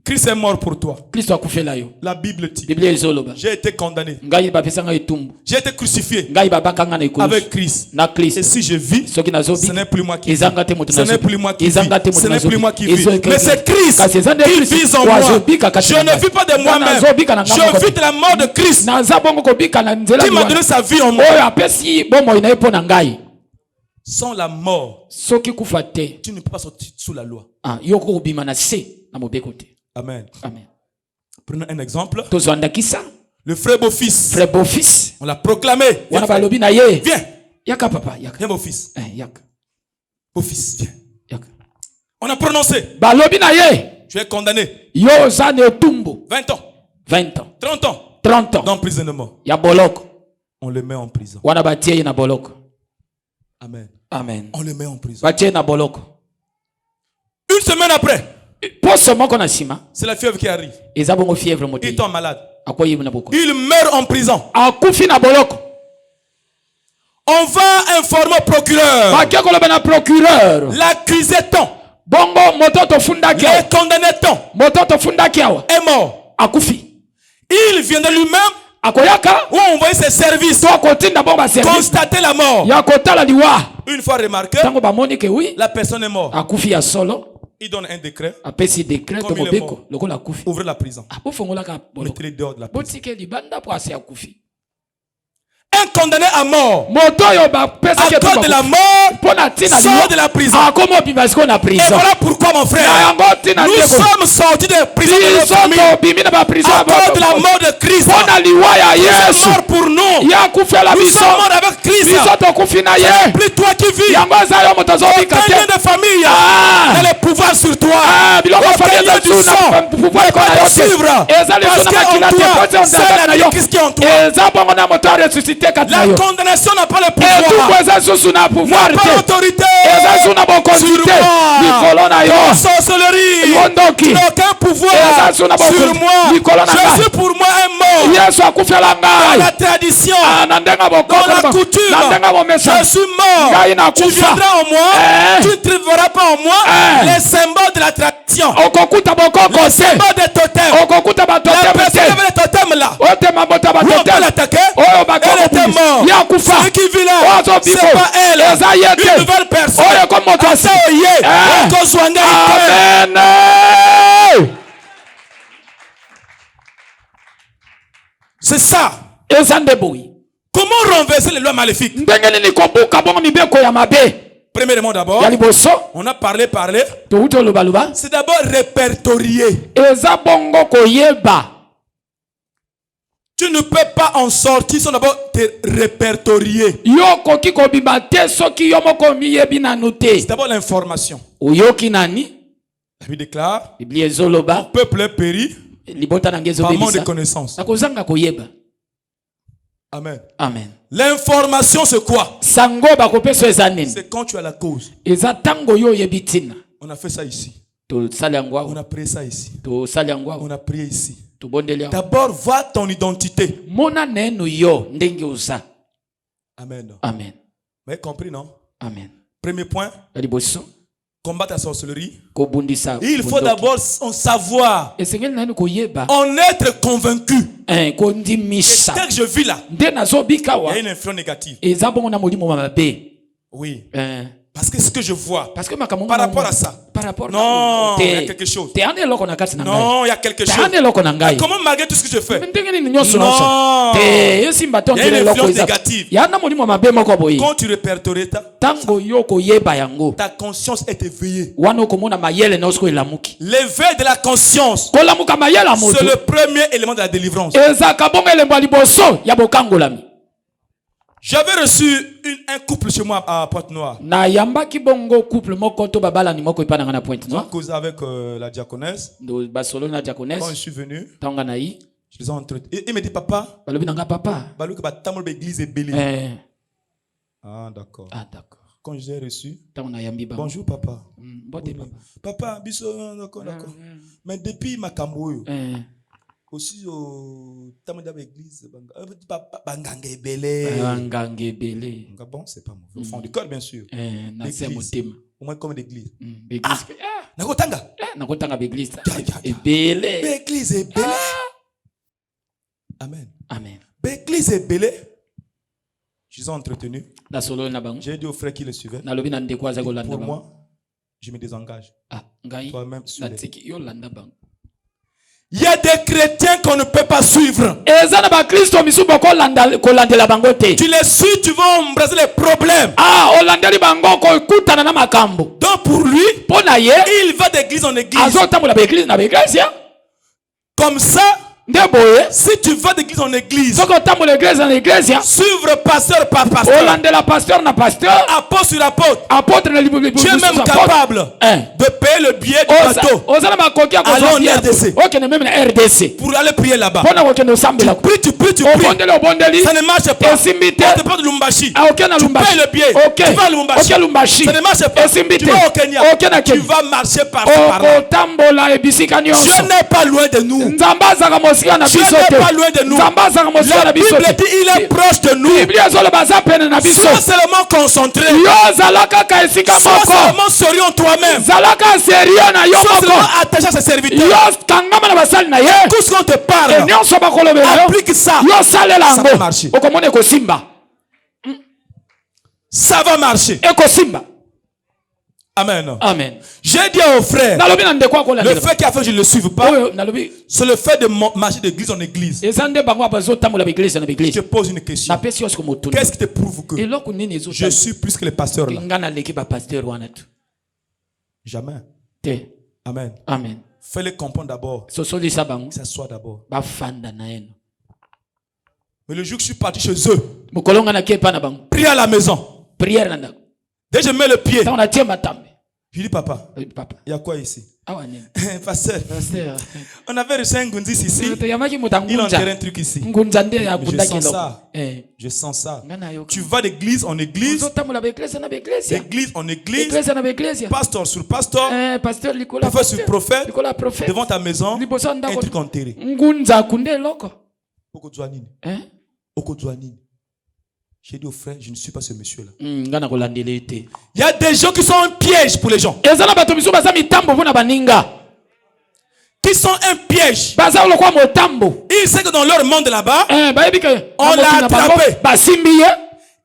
B: Christ est mort pour toi.
C: Kristo akufela yo.
B: La Bible dit.
C: Biblia izoloba.
B: J'ai été condamné.
C: Ngai bapesanga etumbu.
B: J'ai été crucifié
C: Ngai babakanga na ikulu.
B: avec Christ.
C: Na
B: Et
C: Kristo.
B: si je vis,
C: Soki nazobi.
B: ce n'est plus moi qui vis.
C: Ezanga te moto
B: Ce n'est plus moi qui vis. Ce n'est plus moi qui vis. Mais c'est Christ qui vit en moi. Je ne vis pas de moi-même. Je vis de la mort de Christ qui m'a donné sa vie en moi. Sans la mort, tu ne peux pas sortir sous la loi. Amen.
C: Amen.
B: Prenons un exemple.
C: Tozwandakisa.
B: Le frère beau-fils.
C: Frère beau-fils.
B: On l'a proclamé. Viens,
C: Wana balobi na ye.
B: viens.
C: Yaka papa, yaka.
B: Viens beau-fils.
C: Yaka.
B: Beau-fils, viens.
C: Yaka.
B: On a prononcé.
C: Balobi na ye.
B: Tu es condamné.
C: Yo zane tumbo.
B: 20 ans.
C: 20 ans.
B: 30 ans.
C: 30 ans.
B: D'emprisonnement.
C: Ya boloko.
B: On le met en prison.
C: Wana batie na boloko.
B: Amen.
C: Amen.
B: On le met en prison.
C: Batie na boloko.
B: Une semaine après,
C: Poso moko na sima.
B: c'est la fièvre qui arrive.
C: Eza bongo fièvre moto.
B: Il tombe malade.
C: Akoyi na boko.
B: Il meurt en prison.
C: Akufi na boloko.
B: On va informer au procureur.
C: Bakie koloba na procureur.
B: L'accusé-ton,
C: Bongo mototo fundaki.
B: le condamné-ton
C: Mototo fundaki awa.
B: est mort.
C: Akufi.
B: Il vient de lui-même
C: Akoyaka.
B: ou envoyer ses services
C: To kotinda bomba service.
B: constater la mort.
C: Ya kotala liwa.
B: Une fois remarqué,
C: Tango bamoni ke oui.
B: la personne est morte.
C: Akufi ya solo.
B: Il donne un décret.
C: Apesi décret
B: Comme
C: to
B: il est
C: mobeko.
B: mort.
C: Lokola akufi.
B: Ouvrez la prison.
C: Abofongola ka boloko.
B: Mettez-les dehors de la prison.
C: Botike libanda po asi akufi.
B: Un condamné à mort
C: Moto yo ba pesa
B: à
C: ke
B: cause de la mort
C: pona tina
B: sort de la prison.
C: Akomo bibasko na
B: Et
C: prison.
B: voilà pourquoi mon frère,
C: Yango tina
B: nous
C: ndeko.
B: sommes sortis de prison de notre famille
C: Biso to bimina ba prison.
B: à cause de la mort de Christ.
C: Pona liwa ya
B: Il est
C: Yesu.
B: mort pour nous.
C: Ya kufela
B: Nous
C: biso.
B: sommes morts avec Christ.
C: Biso to kufina ye.
B: Plus toi qui vis.
C: Yango za yo moto zo bika
B: Aucun lien
C: te.
B: de famille
C: Ah.
B: n'a le pouvoir sur toi.
C: Biloko
B: Aucun
C: famille
B: lien
C: za
B: du sang
C: na pouvoir
B: ne
C: ko
B: peut
C: na
B: te
C: yo.
B: suivre.
C: Eza le
B: Parce
C: sona
B: qu'en
C: makila te
B: toi,
C: pote on
B: c'est
C: na
B: la
C: yo.
B: Christ qui est en toi.
C: Eza bongo na moto ressuscité katina
B: La
C: yo.
B: condamnation n'a pas le
C: Et tout
B: pouvoir.
C: eza susu na pouvoir
B: N'a pas
C: te.
B: l'autorité
C: Eza suna bokonzi
B: sur
C: te.
B: moi.
C: Likolo na yo.
B: La sorcellerie
C: Yondoki.
B: n'a aucun pouvoir
C: Eza suna
B: sur
C: bokonzi.
B: moi.
C: Likolo na ngai.
B: Jésus pour moi est mort.
C: Yesu akufela
B: Dans
C: ngai.
B: la tradition,
C: Na ndenga
B: dans
C: bokoko.
B: la coutume,
C: Na ndenga bomesa.
B: je suis mort.
C: Ngai na
B: Tu
C: kufa.
B: viendras en moi.
C: Eh.
B: Tu ne trouveras pas en moi
C: Eh.
B: les symboles de la tradition.
C: Okokuta bokoko
B: Les
C: te.
B: symboles des totems.
C: Okokuta
B: La
C: batoteme
B: personne
C: te.
B: avait les totems là.
C: Otema bota
B: Où on peut
C: batoteme.
B: l'attaquer?
C: Oyo
B: Elle
C: bakoko
B: était
C: bubisa.
B: morte.
C: Ya kufa.
B: Celui qui vit là,
C: Ozo
B: c'est
C: biko.
B: pas elle.
C: Eza yete.
B: Une nouvelle personne.
C: Oyo ko moto asi.
B: Asa oye.
C: Eh.
B: Okozwanga ite.
C: Amen.
B: C'est ça.
C: Eza ndeboyi.
B: Comment renverser les lois maléfiques?
C: Ndenge nini kobuka bongo mibeko ya mabe.
B: Premièrement d'abord,
C: Ya liboso.
B: on a parlé.
C: Touto lubaluba.
B: C'est d'abord répertorier.
C: Eza bongo koyeba.
B: Tu ne peux pas en sortir sans d'abord te répertorier.
C: Yo koki kobima te soki yo moko miyebi nanu te.
B: C'est d'abord l'information.
C: Oyoki nani?
B: La Bible déclare,
C: Biblia ezoloba.
B: mon peuple est péri
C: Libota na ngezo
B: par manque de
C: bebisa.
B: connaissance.
C: Nakozanga koyeba.
B: Amen.
C: Amen.
B: L'information c'est quoi?
C: Sango bakopesa eza nini?
B: C'est quand tu as la cause.
C: Eza tango yo yebi tina.
B: On a fait ça ici.
C: To sali yango
B: On
C: awa.
B: a prié ça ici.
C: To sali yango
B: On
C: awa.
B: a prié ici.
C: To bondeli awa.
B: D'abord, vois ton identité.
C: Mona nenu yo ndenge uza.
B: Amen.
C: Amen.
B: Vous avez compris, non?
C: Amen.
B: Premier point,
C: Ya liboso.
B: combattre la sorcellerie.
C: Kobundisa.
B: Il faut d'abord en savoir,
C: Esengeli nani koyeba.
B: en être convaincu.
C: Kondimisa.
B: Dès que je vis là,
C: Nde nazobika
B: il y
C: wa.
B: a une influence négative.
C: Eza bongo na molimo mabe.
B: Oui. Parce que ce que je vois,
C: Parce que makambo
B: par rapport à ça,
C: par rapport
B: non, il y a quelque chose.
C: Te ane loko na kati na ngai.
B: Non, il y a quelque
C: Te
B: chose.
C: ane loko na ngai.
B: Comment malgré tout ce que je fais,
C: Ndenge nini nyonso
B: Non.
C: nyonso. Te yesimba to
B: il y a
C: ndele
B: une
C: loko
B: influence
C: eza.
B: négative.
C: Ya na molimo mabe moko boyi.
B: Quand tu répertories
C: Tango yo koyeba yango.
B: ta conscience est éveillée.
C: Wana okomona mayele na osiko elamuki.
B: L'éveil de la conscience,
C: Kolamuka mayele
B: c'est
C: moto.
B: le premier élément de la délivrance.
C: Eza kabonga elembo ya liboso ya bokangolami.
B: J'avais reçu un couple chez moi à Pointe-Noire.
C: Na yambaki bongo couple moko to babala ni moko ipana na Pointe
B: J'ai
C: Noire.
B: causé avec la diaconesse.
C: Do basolo na
B: Quand je
C: diaconesse.
B: suis venu,
C: Tanga na yi.
B: je les ai entretenus. Il me dit, papa,
C: Balobi nanga papa.
B: Balou que batamol l'église est bélie. Ah, d'accord.
C: Ah d'accord.
B: Quand je les ai reçus,
C: Tanga na yambi ba.
B: bonjour papa.
C: Bote papa.
B: Papa, biso, d'accord, d'accord. Mais depuis ma camouille, Aussi au Tamada l'église, bon, c'est pas mauvais. Au fond du cœur, bien sûr. L'église. Au moins comme l'église. Nakotanga.
C: Nakotanga l'église.
B: L'église est belle. Amen.
C: Amen.
B: L'église est belle. Je les ai entretenus. J'ai dit aux frères qui le suivaient. Pour moi, je me désengage. Toi-même, il y a des chrétiens qu'on ne peut pas suivre. Tu les suis, tu vas embrasser les problèmes. Donc pour lui, il va d'église en église. Comme ça, si tu vas d'église en église, suivre pasteur par pasteur, apôtre sur apôtre, tu es même capable de payer le billet du bateau. Allons en RDC pour aller prier là-bas. Tu pries. Ça ne marche pas. On te parle de Lumbashi. Tu payes le billet. Tu vas à Lumbashi. Ça ne marche pas. Tu vas au Kenya. Tu vas marcher par-là. Dieu n'est pas loin de nous. Dieu n'est pas loin de nous. La Bible dit il est proche de nous. Sois seulement concentré. Sois seulement sérieux en toi-même. Sois seulement attaché à ses serviteurs. Tout ce qu'on te parle, applique ça. Ça va marcher. Ça va marcher. Amen.
C: Amen.
B: J'ai dit aux frères, le fait qui a fait que je ne le suive pas, c'est le fait de marcher d'église en église. Je te pose une question. Qu'est-ce qui te prouve que je suis plus que les pasteurs là? Jamais. Amen.
C: Amen.
B: Fais-les comprendre d'abord. S'assois d'abord. Mais le jour que je suis parti chez eux, prier à la maison. Dès que je mets le pied, je dis papa, il y a quoi ici? Pasteur, on avait reçu un Gundis ici. Il enterrait un truc ici. Je sens ça. Tu vas d'église en église, d'église en église, pasteur sur pasteur, prophète sur prophète, devant ta maison, un truc enterré. J'ai dit aux frères, je ne suis pas ce monsieur-là. Il y a des gens qui sont un piège pour les gens. Qui sont un piège. Ils savent que dans leur monde là-bas, on l'a attrapé.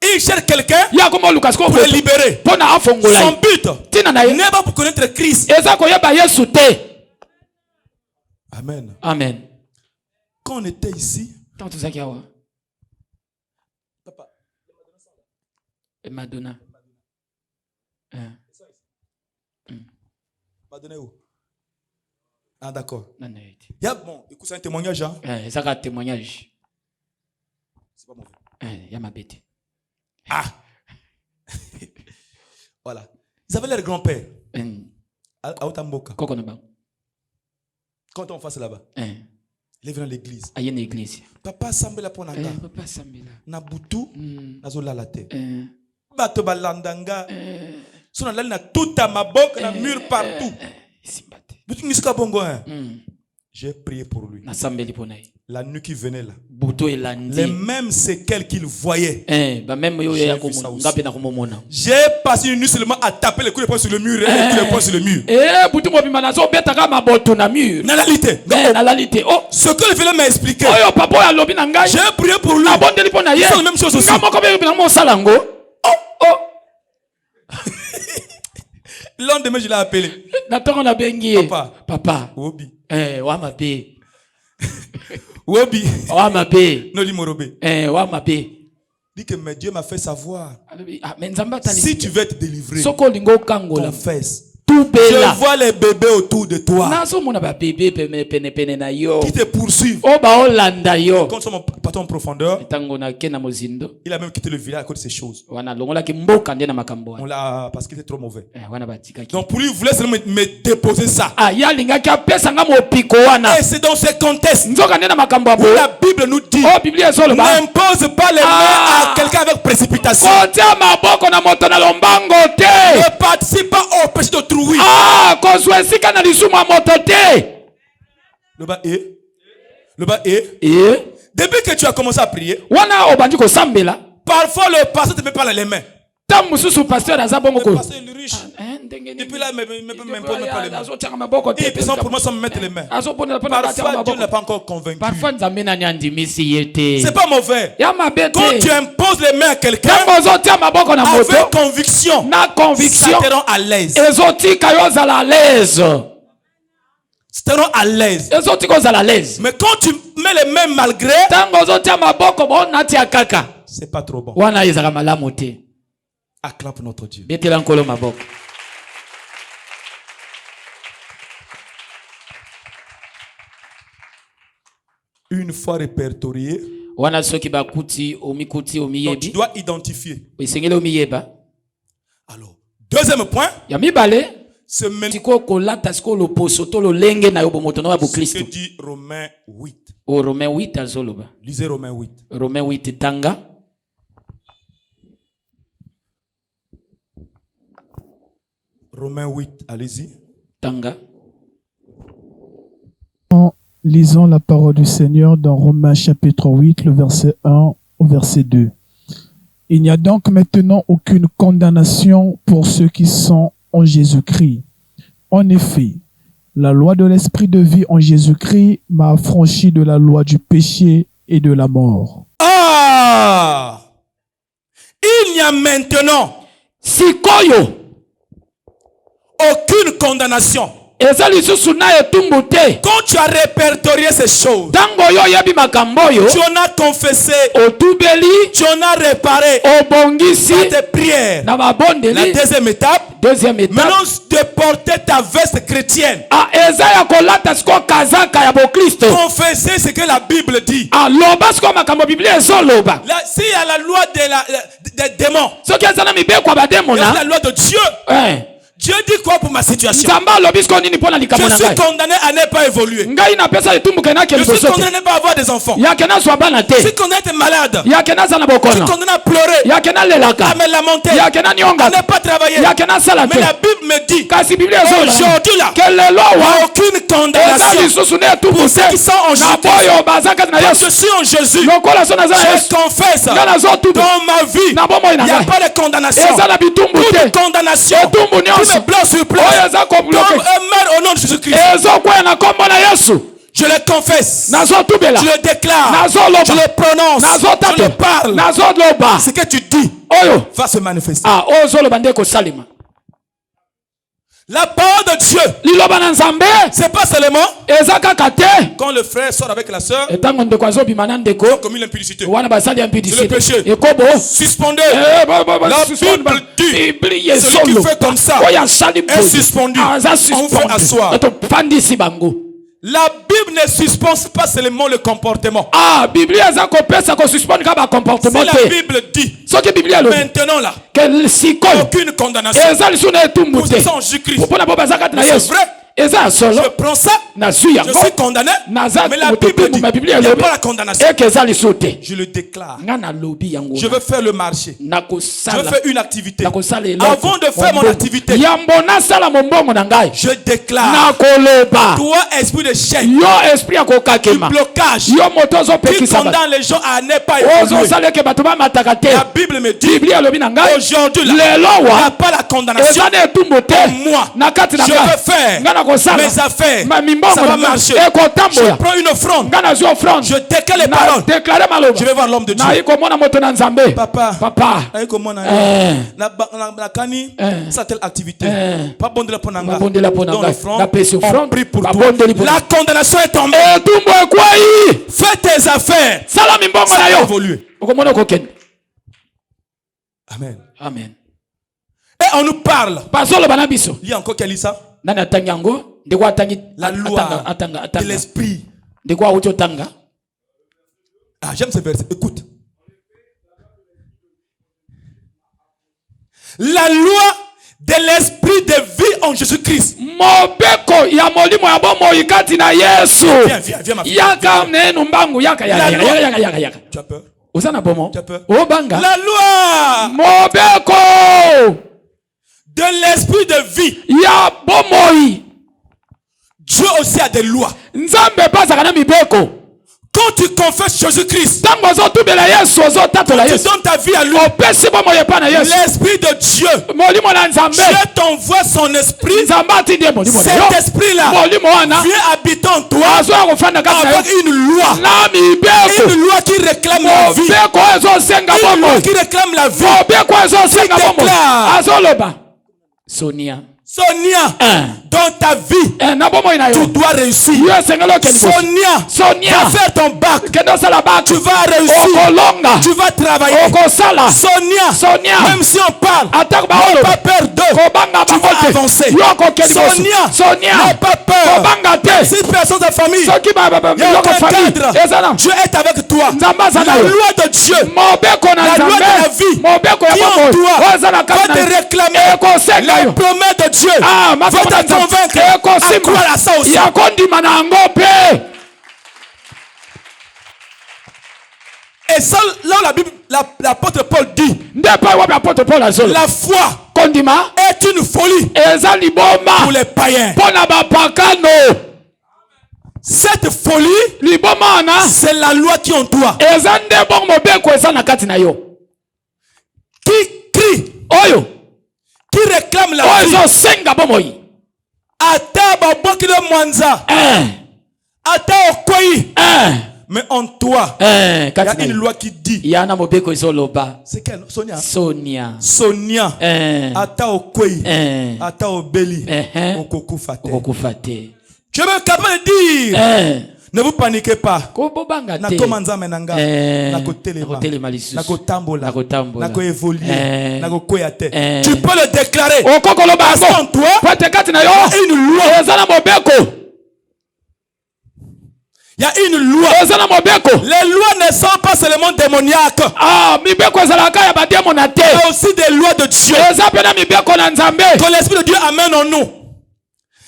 B: Ils cherchent quelqu'un pour les libérer. Son but n'est pas pour connaître Christ. Amen.
C: Amen.
B: Quand on était ici,
C: Madonna.
B: Madonna où? Ah d'accord. Bon, écoute, c'est un témoignage. Hein?
C: C'est un témoignage.
B: C'est pas mauvais.
C: Il y a ma bête.
B: Ah. Voilà. Ils avaient leur grand-père. À Otamboka. Quand on fasse là-bas. Il est venu à l'église.
C: Il y a une église.
B: Papa Sambela Ponanga.
C: Papa Sambela.
B: Nabutu. Nazola la terre. Bato balandanga. Sona lali na tout à ma boque, na mur partout. J'ai prié pour lui. La nuit qui venait là, les mêmes séquelles qu'il voyait. J'ai passé une nuit seulement à taper les coups de poing sur le mur. Les coups de poing sur le mur. Ce que le fils m'a expliqué, j'ai prié pour lui. C'est la même chose aussi. Le lendemain, je l'ai appelé. Papa. Wobi. Wobi. Noli Morobe. Dit que mais Dieu m'a fait savoir. Si tu veux te délivrer, confesse. Je vois les bébés autour de toi qui te poursuivent. Quand son patron en profondeur, il a même quitté le village à cause de ces choses. On l'a parce qu'il était trop mauvais. Donc pour lui, il voulait seulement me déposer ça. Et c'est dans ce contexte où la Bible nous dit n'impose pas les mains à quelqu'un avec précipitation. Ne participe pas au péché d'autrui. Le Le bas est. Depuis que tu as commencé à prier, parfois le pasteur te met pas les mains. Le pasteur est riche. Depuis là, il ne m'impose même pas les mains. Et ils sont pour moi sans me mettre les mains. Parfois, Dieu n'est pas encore convaincu. C'est pas mauvais. Quand tu imposes les mains à quelqu'un, avec conviction, ça te rend à l'aise. Ça te rend à l'aise. Mais quand tu mets les mains malgré, c'est pas trop bon. Acclame notre Dieu. Une fois répertorié, donc tu dois identifier. Alors, deuxième point, ce que dit Romains 8. Lisez Romains 8.
C: Romains 8 tanga.
B: Romains 8, allez-y.
C: Tanga.
D: Lisons la parole du Seigneur dans Romains chapitre 8, le verset 1 au verset 2. Il n'y a donc maintenant aucune condamnation pour ceux qui sont en Jésus-Christ. En effet, la loi de l'esprit de vie en Jésus-Christ m'a affranchi de la loi du péché et de la mort.
B: Ah! Il n'y a maintenant aucune condamnation. Quand tu as répertorié ces choses, tu en as confessé, tu en as réparé par tes prières. La deuxième étape, maintenant de porter ta veste chrétienne. Confesser ce que la Bible dit. Là, s'il y a la loi des démons, il y a la loi de Dieu. Dieu dit quoi pour ma situation? Je suis condamné à ne pas évoluer. Je suis condamné à ne pas avoir des enfants. Je suis condamné à être malade. Je suis condamné à pleurer, à me lamenter, à ne pas travailler. Mais la Bible me dit aujourd'hui là, il n'y a aucune condamnation pour ceux qui sont en Jésus. Quand je suis en Jésus, je confesse dans ma vie, il n'y a pas de condamnation. Toute condamnation me bloque sur place. Comme meurt au nom de Jésus-Christ. Je le confesse. Je le déclare. Je le prononce. Je le parle. Ce que tu dis va se manifester. La parole de Dieu, c'est pas seulement quand le frère sort avec la sœur, commis l'impudicité. C'est le péché. Suspendez. La Bible dit, celui qui fait comme ça est suspendu. On fait asseoir. La Bible ne suspend pas seulement le comportement. Si la Bible dit maintenant là, aucune condamnation pour ceux qui sont en Jésus-Christ. C'est vrai. Je prends ça, je suis condamné, mais la Bible dit il n'y a pas la condamnation. Je le déclare. Je veux faire le marché. Je veux faire une activité. Avant de faire mon activité, je déclare, toi esprit de chaîne, du blocage, qui condamne les gens à ne pas évoluer. La Bible me dit aujourd'hui là, il n'y a pas la condamnation pour moi. Je veux faire mes affaires, ça va marcher. Je prends une offrande, je déclare les paroles. Je vais voir l'homme de Dieu. Papa, ça telle activité, pas bon de la ponanga, dans l'offrande, on prie pour toi. La condamnation est tombée. Fais tes affaires, ça va évoluer. Amen. Et on nous parle. Il y a encore qui lit ça? La loi de l'esprit. Ah, j'aime ce verset. Écoute. La loi de l'esprit de vie en Jésus-Christ. Viens, ma fille. Tu as peur? Tu as peur? La loi de l'esprit de vie. Dieu aussi a des lois. Quand tu confesses Jésus-Christ,
C: Tango ozotubela Yesu, ozotatola
B: tu
C: Yesu.
B: donnes ta vie à lui.
C: Opesi bomoi epai na Yesu.
B: L'Esprit de Dieu,
C: Molimo na Nzambe.
B: Dieu t'envoie son esprit.
C: Nzambe atindi molimo na yo.
B: Cet esprit-là
C: Molimo wana
B: vient habiter en toi
C: azoya kofanda kati na yo.
B: avec une loi.
C: Na mibeko.
B: Une loi qui réclame la vie.
C: Mobeko ezosenga
B: Une loi
C: bomoi.
B: qui réclame la vie.
C: Mobeko ezosenga
B: Qui
C: bomoi.
B: déclare.
C: Azoloba. Sonia.
B: Sonia, dans ta vie,
C: Na bomoi na
B: tu
C: yo.
B: dois réussir.
C: Yo esengelo ke liboso.
B: Sonia, va faire ton bac.
C: Kendo sala bac.
B: Tu vas réussir.
C: Okolonga.
B: Tu vas travailler.
C: Okosala.
B: Sonia, même si on parle,
C: Atako
B: n'aie
C: baolo.
B: pas peur d'eux.
C: Kobanga
B: Tu vas
C: bakote.
B: avancer.
C: Yo koke liboso.
B: Sonia, n'aie pas peur.
C: Kobanga te.
B: Si personne de famille,
C: Soki
B: il y a
C: biloko
B: aucun
C: famille.
B: cadre.
C: Ezana.
B: Dieu est avec toi.
C: Nzambe aza na
B: La
C: yo.
B: loi de Dieu,
C: Mobeko na
B: la loi
C: Nzambe.
B: de la vie,
C: Mobeko ya
B: qui en
C: bomoi.
B: toi
C: Oza na
B: va
C: kati na
B: te
C: yo.
B: réclamer.
C: Ekosenga
B: La
C: yo.
B: promesse de Dieu
C: Ah,
B: va
C: makambo na
B: te
C: Nzambe.
B: convaincre à
C: Ekosimba.
B: croire à ça aussi.
C: Ya kondima na yango pe.
B: Et ça, là où la Bible, l'apôtre Paul dit,
C: Nde pa wapi apôtre Paul azolo.
B: la foi
C: Kondima
B: est une folie
C: eza liboma
B: pour les païens.
C: mpona bapakano.
B: Cette folie,
C: Liboma wana
B: c'est la loi qui est en toi.
C: eza nde bongo mobeko eza na kati na yo.
B: Qui crie,
C: Oyo
B: qui réclame la
C: oyo
B: vie.
C: ezosenga bomoi.
B: Ata babokile mwanza, ata okoyi. Mais en toi, il y
C: Kati
B: a
C: na
B: une
C: yo.
B: loi qui dit.
C: Yana mobeko ezoloba.
B: C'est quelle, Sonia?
C: Sonia.
B: Sonia, ata okoyi, ata obeli, okokufa te.
C: Okokufa te.
B: Je veux capable de dire, ne vous paniquez pas.
C: Kobobanga te.
B: Nakoma nzambe nanga, nakotelema,
C: nakotelema lisusu.
B: nakotambola,
C: Nakotambola.
B: nakoévoluer, nakokoya te. Tu peux le déclarer.
C: Okokoloba
B: Parce
C: yango.
B: qu'en toi,
C: Pate kati na yo.
B: une loi.
C: Eza na mobeko.
B: Il y a une loi.
C: Eza na mobeko.
B: Les lois ne sont pas seulement démoniaques.
C: Ah, mibeko ezalaka ya bademo na te.
B: Il y a aussi des lois de Dieu
C: Eza pe na mibeko na Nzambe.
B: que l'Esprit de Dieu amène en nous.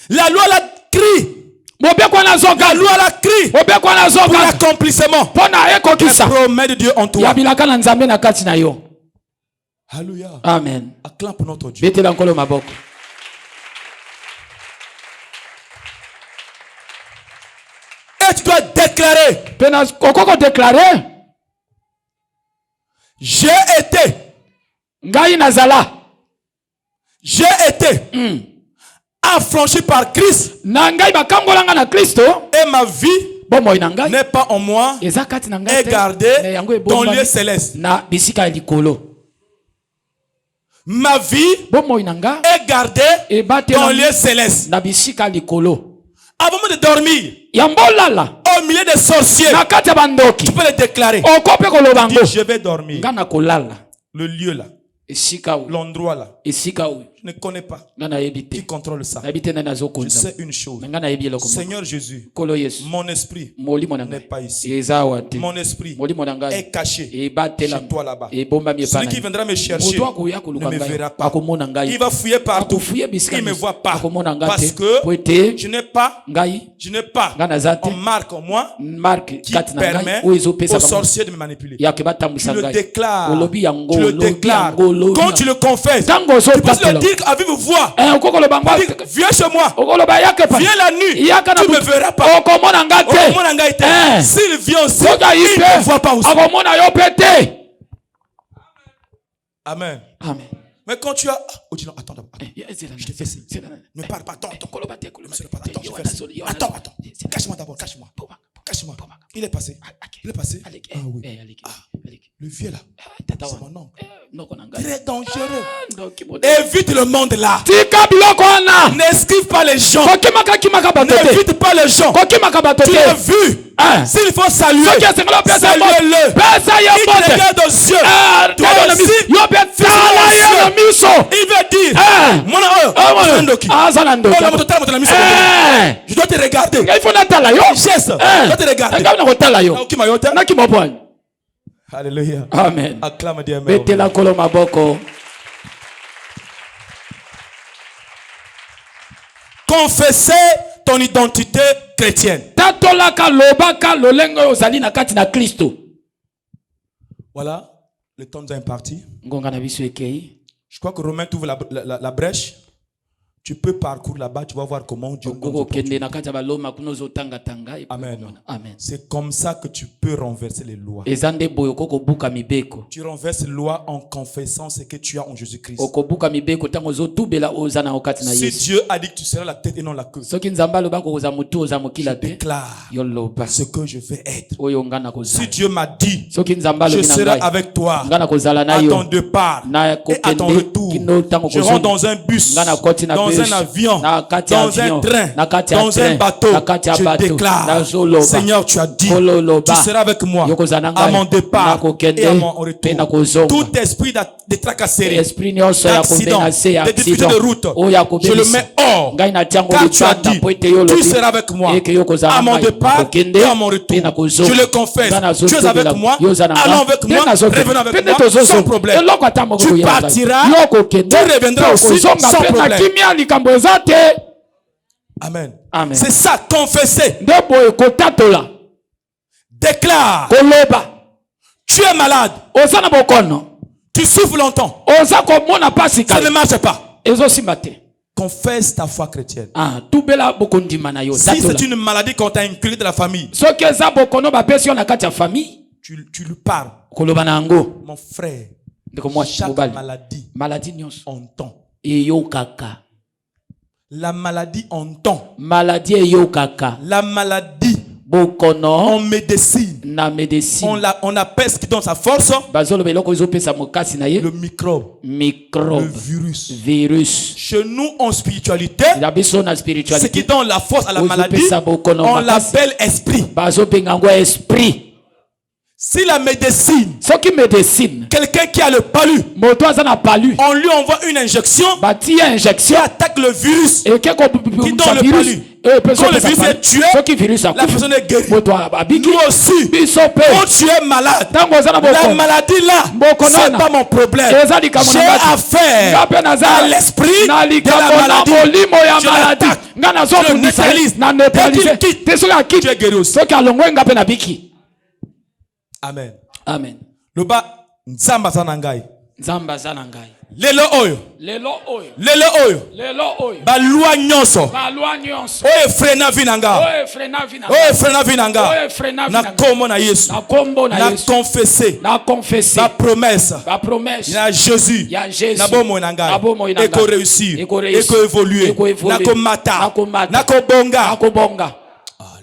B: La loi la crie.
C: Mobeko na
B: La
C: zonga.
B: loi la crie
C: Mobeko na
B: pour
C: zonga.
B: l'accomplissement.
C: Pona
B: La
C: ekokisa.
B: promesse de Dieu en
C: Ya
B: toi.
C: bilaka na Nzambe na kati na yo.
B: Alléluia.
C: Amen.
B: Acclame pour notre Dieu.
C: Betela nkolo maboko.
B: Et tu dois déclarer,
C: Pena okoko déclarer.
B: j'ai été,
C: Ngai nazala.
B: j'ai été affranchi par Christ
C: Na ngai bakangolanga na Kristo.
B: et ma vie
C: Bomoi na ngai.
B: n'est pas en moi
C: Eza kati na ngai
B: et
C: te.
B: gardée
C: Na yango
B: dans
C: ebombami
B: lieu céleste.
C: na bisika ya likolo.
B: Ma vie
C: Bomoi na nga
B: est gardée dans lieu céleste.
C: na bisika ya likolo.
B: Avant de dormir,
C: Ya mbolala
B: au milieu des sorciers,
C: na kati ya bandoki.
B: tu peux le déclarer.
C: Okope koloba ngo.
B: Dis, je vais dormir.
C: Nga na kolala.
B: Le lieu là,
C: Esika oyo.
B: l'endroit là,
C: Esika oyo.
B: je ne connais pas.
C: Nga nayebi te.
B: Qui contrôle ça?
C: Nayebi te nani
B: Je
C: azokonza.
B: sais une chose.
C: Nga nayebi eloko moko.
B: Seigneur Jésus,
C: Kolo Yesu.
B: mon esprit
C: Molimo na
B: n'est
C: ngai.
B: pas ici.
C: Eza awa te.
B: Mon esprit
C: Molimo na ngai.
B: est caché
C: Ebatela.
B: chez toi là-bas.
C: Ebombami
B: Celui
C: epa
B: qui
C: na.
B: viendra me chercher
C: Moto akoya
B: ne
C: koluka
B: me
C: ngai.
B: verra pas.
C: Akomona
B: Il
C: ngai.
B: va fouiller partout.
C: Akofuye bisika.
B: Il ne me voit pas.
C: Akomona ngai
B: Parce
C: te.
B: que
C: Po ete
B: je n'ai pas
C: ngai nga naza te.
B: en marque en moi
C: marque
B: qui
C: kati na ngai
B: permet
C: oyo ezopesa
B: aux
C: bango.
B: sorciers de me manipuler.
C: Yake batambusa
B: Tu le
C: ngai.
B: déclares.
C: Olobi yango.
B: Tu le
C: Olobi
B: déclares.
C: yango. Olobi
B: Quand tu le confesses,
C: Tango
B: tu peux le
C: ozotatela.
B: dire à vive voix.
C: Okokoloba ngo.
B: Dis, viens chez moi.
C: Okoloba yake pa.
B: Viens la nuit.
C: Yaka na
B: Tu ne me
C: butu.
B: verras pas.
C: Okomona nga te.
B: Okomona ngai te. S'il vient aussi,
C: Soka
B: il
C: ipe.
B: ne me voit pas aussi.
C: Akomona yo pe te.
B: Amen.
C: Amen.
B: Mais quand tu as... Oh, dis non, attends, je te fais ça. Ne me parle pas, attends. Attends, je fais ça. Attends. Cache-moi d'abord, cache-moi. Cache-moi. Il est passé. Il est passé. Ah oui. Le vieux là. C'est mon oncle. Très dangereux. Évite le monde là.
C: Tika biloko wana.
B: N'esquive pas les gens.
C: Kokimaka kimaka bato te.
B: N'évite pas les gens.
C: Kokimaka bato
B: Tu
C: te.
B: l'as vu. S'il faut saluer,
C: Soki esengela pesa mo.
B: saluez-le.
C: Pesa ye
B: Il te
C: bote.
B: regarde aux yeux. Toi
C: Tala
B: aussi,
C: mi. Yo pe tala ye na miso.
B: il va dire, Mwana oyo,
C: Mwana.
B: Ndoki.
C: Azala ndoki.
B: Oh, la moto, tala moto na miso. Je dois te regarder.
C: Il faut na tala yo.
B: Geste. Je dois te regarder.
C: Nga na kotala yo.
B: Okima yo te.
C: Na kimobwani.
B: Alléluia.
C: Amen.
B: Acclame Dieu.
C: Betela kolo maboko.
B: Confessez ton identité chrétienne.
C: Tatolaka lobaka lolengo ozali na kati na Kristo.
B: Voilà, le temps nous a imparti.
C: Ngonga na biso ekei.
B: Je crois que Romain t'ouvre la brèche Tu peux parcourir là-bas, tu vas voir comment Dieu donne
C: okokende
B: l'opportunité.
C: na kati ya baloma kuna ozotangatanga
B: Amen.
C: amen
B: C'est comme ça que tu peux renverser les lois.
C: eza nde boye okokobuka mibeko
B: Tu renverses les lois en confessant ce que tu as en Jésus-Christ.
C: okobuka mibeko ntango ozotubela oza na okati na
B: Si
C: yesu
B: Dieu a dit que tu seras la tête et non la queue,
C: soki nzambe alobaka okoza motu oza
B: je
C: mokila te
B: déclare
C: yoloba
B: ce que je vais être.
C: oyo nga na
B: Si
C: kozala
B: Dieu m'a dit,
C: soki nzambe
B: je
C: alobi na
B: serai
C: ngai
B: avec toi
C: nga na kozala na
B: à ton
C: yo
B: départ
C: na
B: et à ton
C: kokende
B: retour.
C: kino ntango
B: Je rentre
C: kozonga
B: dans un bus,
C: nga na koti na
B: dans
C: bus,
B: un avion,
C: na kati ya
B: dans un
C: avion,
B: train,
C: na kati ya
B: dans
C: train,
B: un bateau.
C: na kati ya
B: Je
C: bateau,
B: déclare,
C: nazoloba,
B: Seigneur, tu as dit,
C: Kolo loba,
B: tu seras avec moi
C: yokozala na
B: à
C: ngai,
B: mon départ
C: na kokende,
B: et à mon
C: pe na
B: retour.
C: kozonga.
B: Tout esprit de tracasserie,
C: esprit nyonso ya
B: d'accident,
C: komenase ya
B: de difficulté de route,
C: oyo ya
B: je le
C: kobebisa
B: mets hors.
C: ngai na tiango
B: Car tu as
C: libanda
B: dit,
C: po ete yo
B: tu
C: lobi
B: seras avec moi
C: eke yo kozala
B: à mon
C: ngai,
B: départ
C: nakokende,
B: et à mon retour.
C: pe na kozonga.
B: Je le confesse.
C: Nga na
B: Tu es
C: zotobela,
B: avec moi,
C: yo oza na
B: allons
C: nga,
B: avec
C: pe
B: moi,
C: na zotobela,
B: revenons
C: pe
B: avec
C: nde
B: moi,
C: tozozonga.
B: sans problème.
C: Eloko ata moko
B: Tu
C: koyeba ngai.
B: partiras,
C: Yo okokende,
B: tu reviendras
C: pe
B: aussi
C: okozonga,
B: sans
C: pe na
B: problème.
C: kimia likambo eza te.
B: Amen.
C: Amen.
B: C'est ça, confesser.
C: Nde boye kotatola
B: Déclare,
C: koloba
B: tu es malade,
C: oza na bokono
B: tu souffres longtemps,
C: oza komona pasi
B: ça ne
C: kala
B: marche pas.
C: ezosimba te.
B: Confesse ta foi chrétienne.
C: Tubela bokondima na yo
B: Si
C: tatola.
B: c'est une maladie qu'on t'a inclus de la famille,
C: soki eza bokono bapesi yo na kati ya famille
B: tu lui parles.
C: koloba na yango
B: Mon frère,
C: ndeko mwasi
B: chaque
C: mobali
B: maladie
C: maladi nyonso
B: entend.
C: eyokaka
B: La maladie entend.
C: maladi eyokaka
B: La maladie
C: bokono
B: en médecine,
C: na médecine
B: on appelle ce qui donne sa force
C: bazoloba eloko ezopesa mokasi na ye
B: le microbe, le
C: microbe
B: virus.
C: virus
B: Chez nous, en spiritualité,
C: na biso na
B: ce qui
C: spiritualité
B: donne la force à la maladie,
C: ozopesa bokono
B: on
C: makasi
B: l'appelle esprit.
C: bazobenga yango esprit.
B: Si la médecine,
C: soki médecine
B: quelqu'un qui a le palu,
C: moto aza na palu
B: on lui envoie une injection
C: batie
B: qui
C: injection
B: attaque le virus.
C: eke
B: Qui donne le palu. Quand le virus est tué,
C: soki virus
B: la
C: akufi
B: personne est guérie.
C: moto abiki
B: Nous aussi,
C: biso
B: quand
C: pe
B: tu es malade,
C: ntango oza na
B: la
C: bokono
B: maladie là,
C: Bokono
B: c'est
C: na.
B: pas mon problème.
C: Eza likambo
B: J'ai
C: na ngati.
B: affaire
C: Nga pe naza
B: à l'esprit
C: na
B: de la
C: likambo na
B: maladie.
C: molimo ya
B: Je
C: maladi
B: l'attaque.
C: nga
B: Je
C: nazofundisa
B: neutralise.
C: na
B: Dès
C: neutralize
B: qu'il quitte,
C: te soki
B: tu es
C: akiti
B: guéri aussi.
C: soki alongwe nga pe nabiki.
B: Amen.
C: Amen.
B: Loba nzamba sana ngai.
C: Nzambe aza na ngai
B: Lelo oyo.
C: lelo oyo
B: Lelo oyo. Ba loi nyonso.
C: balwa nyonso
B: Oyo frena vinanga.
C: oyo frena vina
B: Oyo frena vinanga.
C: oyo frena
B: Na
C: vina
B: komo na Yesu.
C: na kombo na
B: Na
C: Yesu
B: confesser.
C: na confesser
B: Ba promesse.
C: ba promesse
B: Na Jésus.
C: ya Jésus
B: Na bomo na ngai.
C: na bomo na ngai.
B: Eko réussir.
C: Eko réussir.
B: Eko évoluer.
C: Eko évoluer.
B: Na komata.
C: Na komata.
B: Na kobonga.
C: akobonga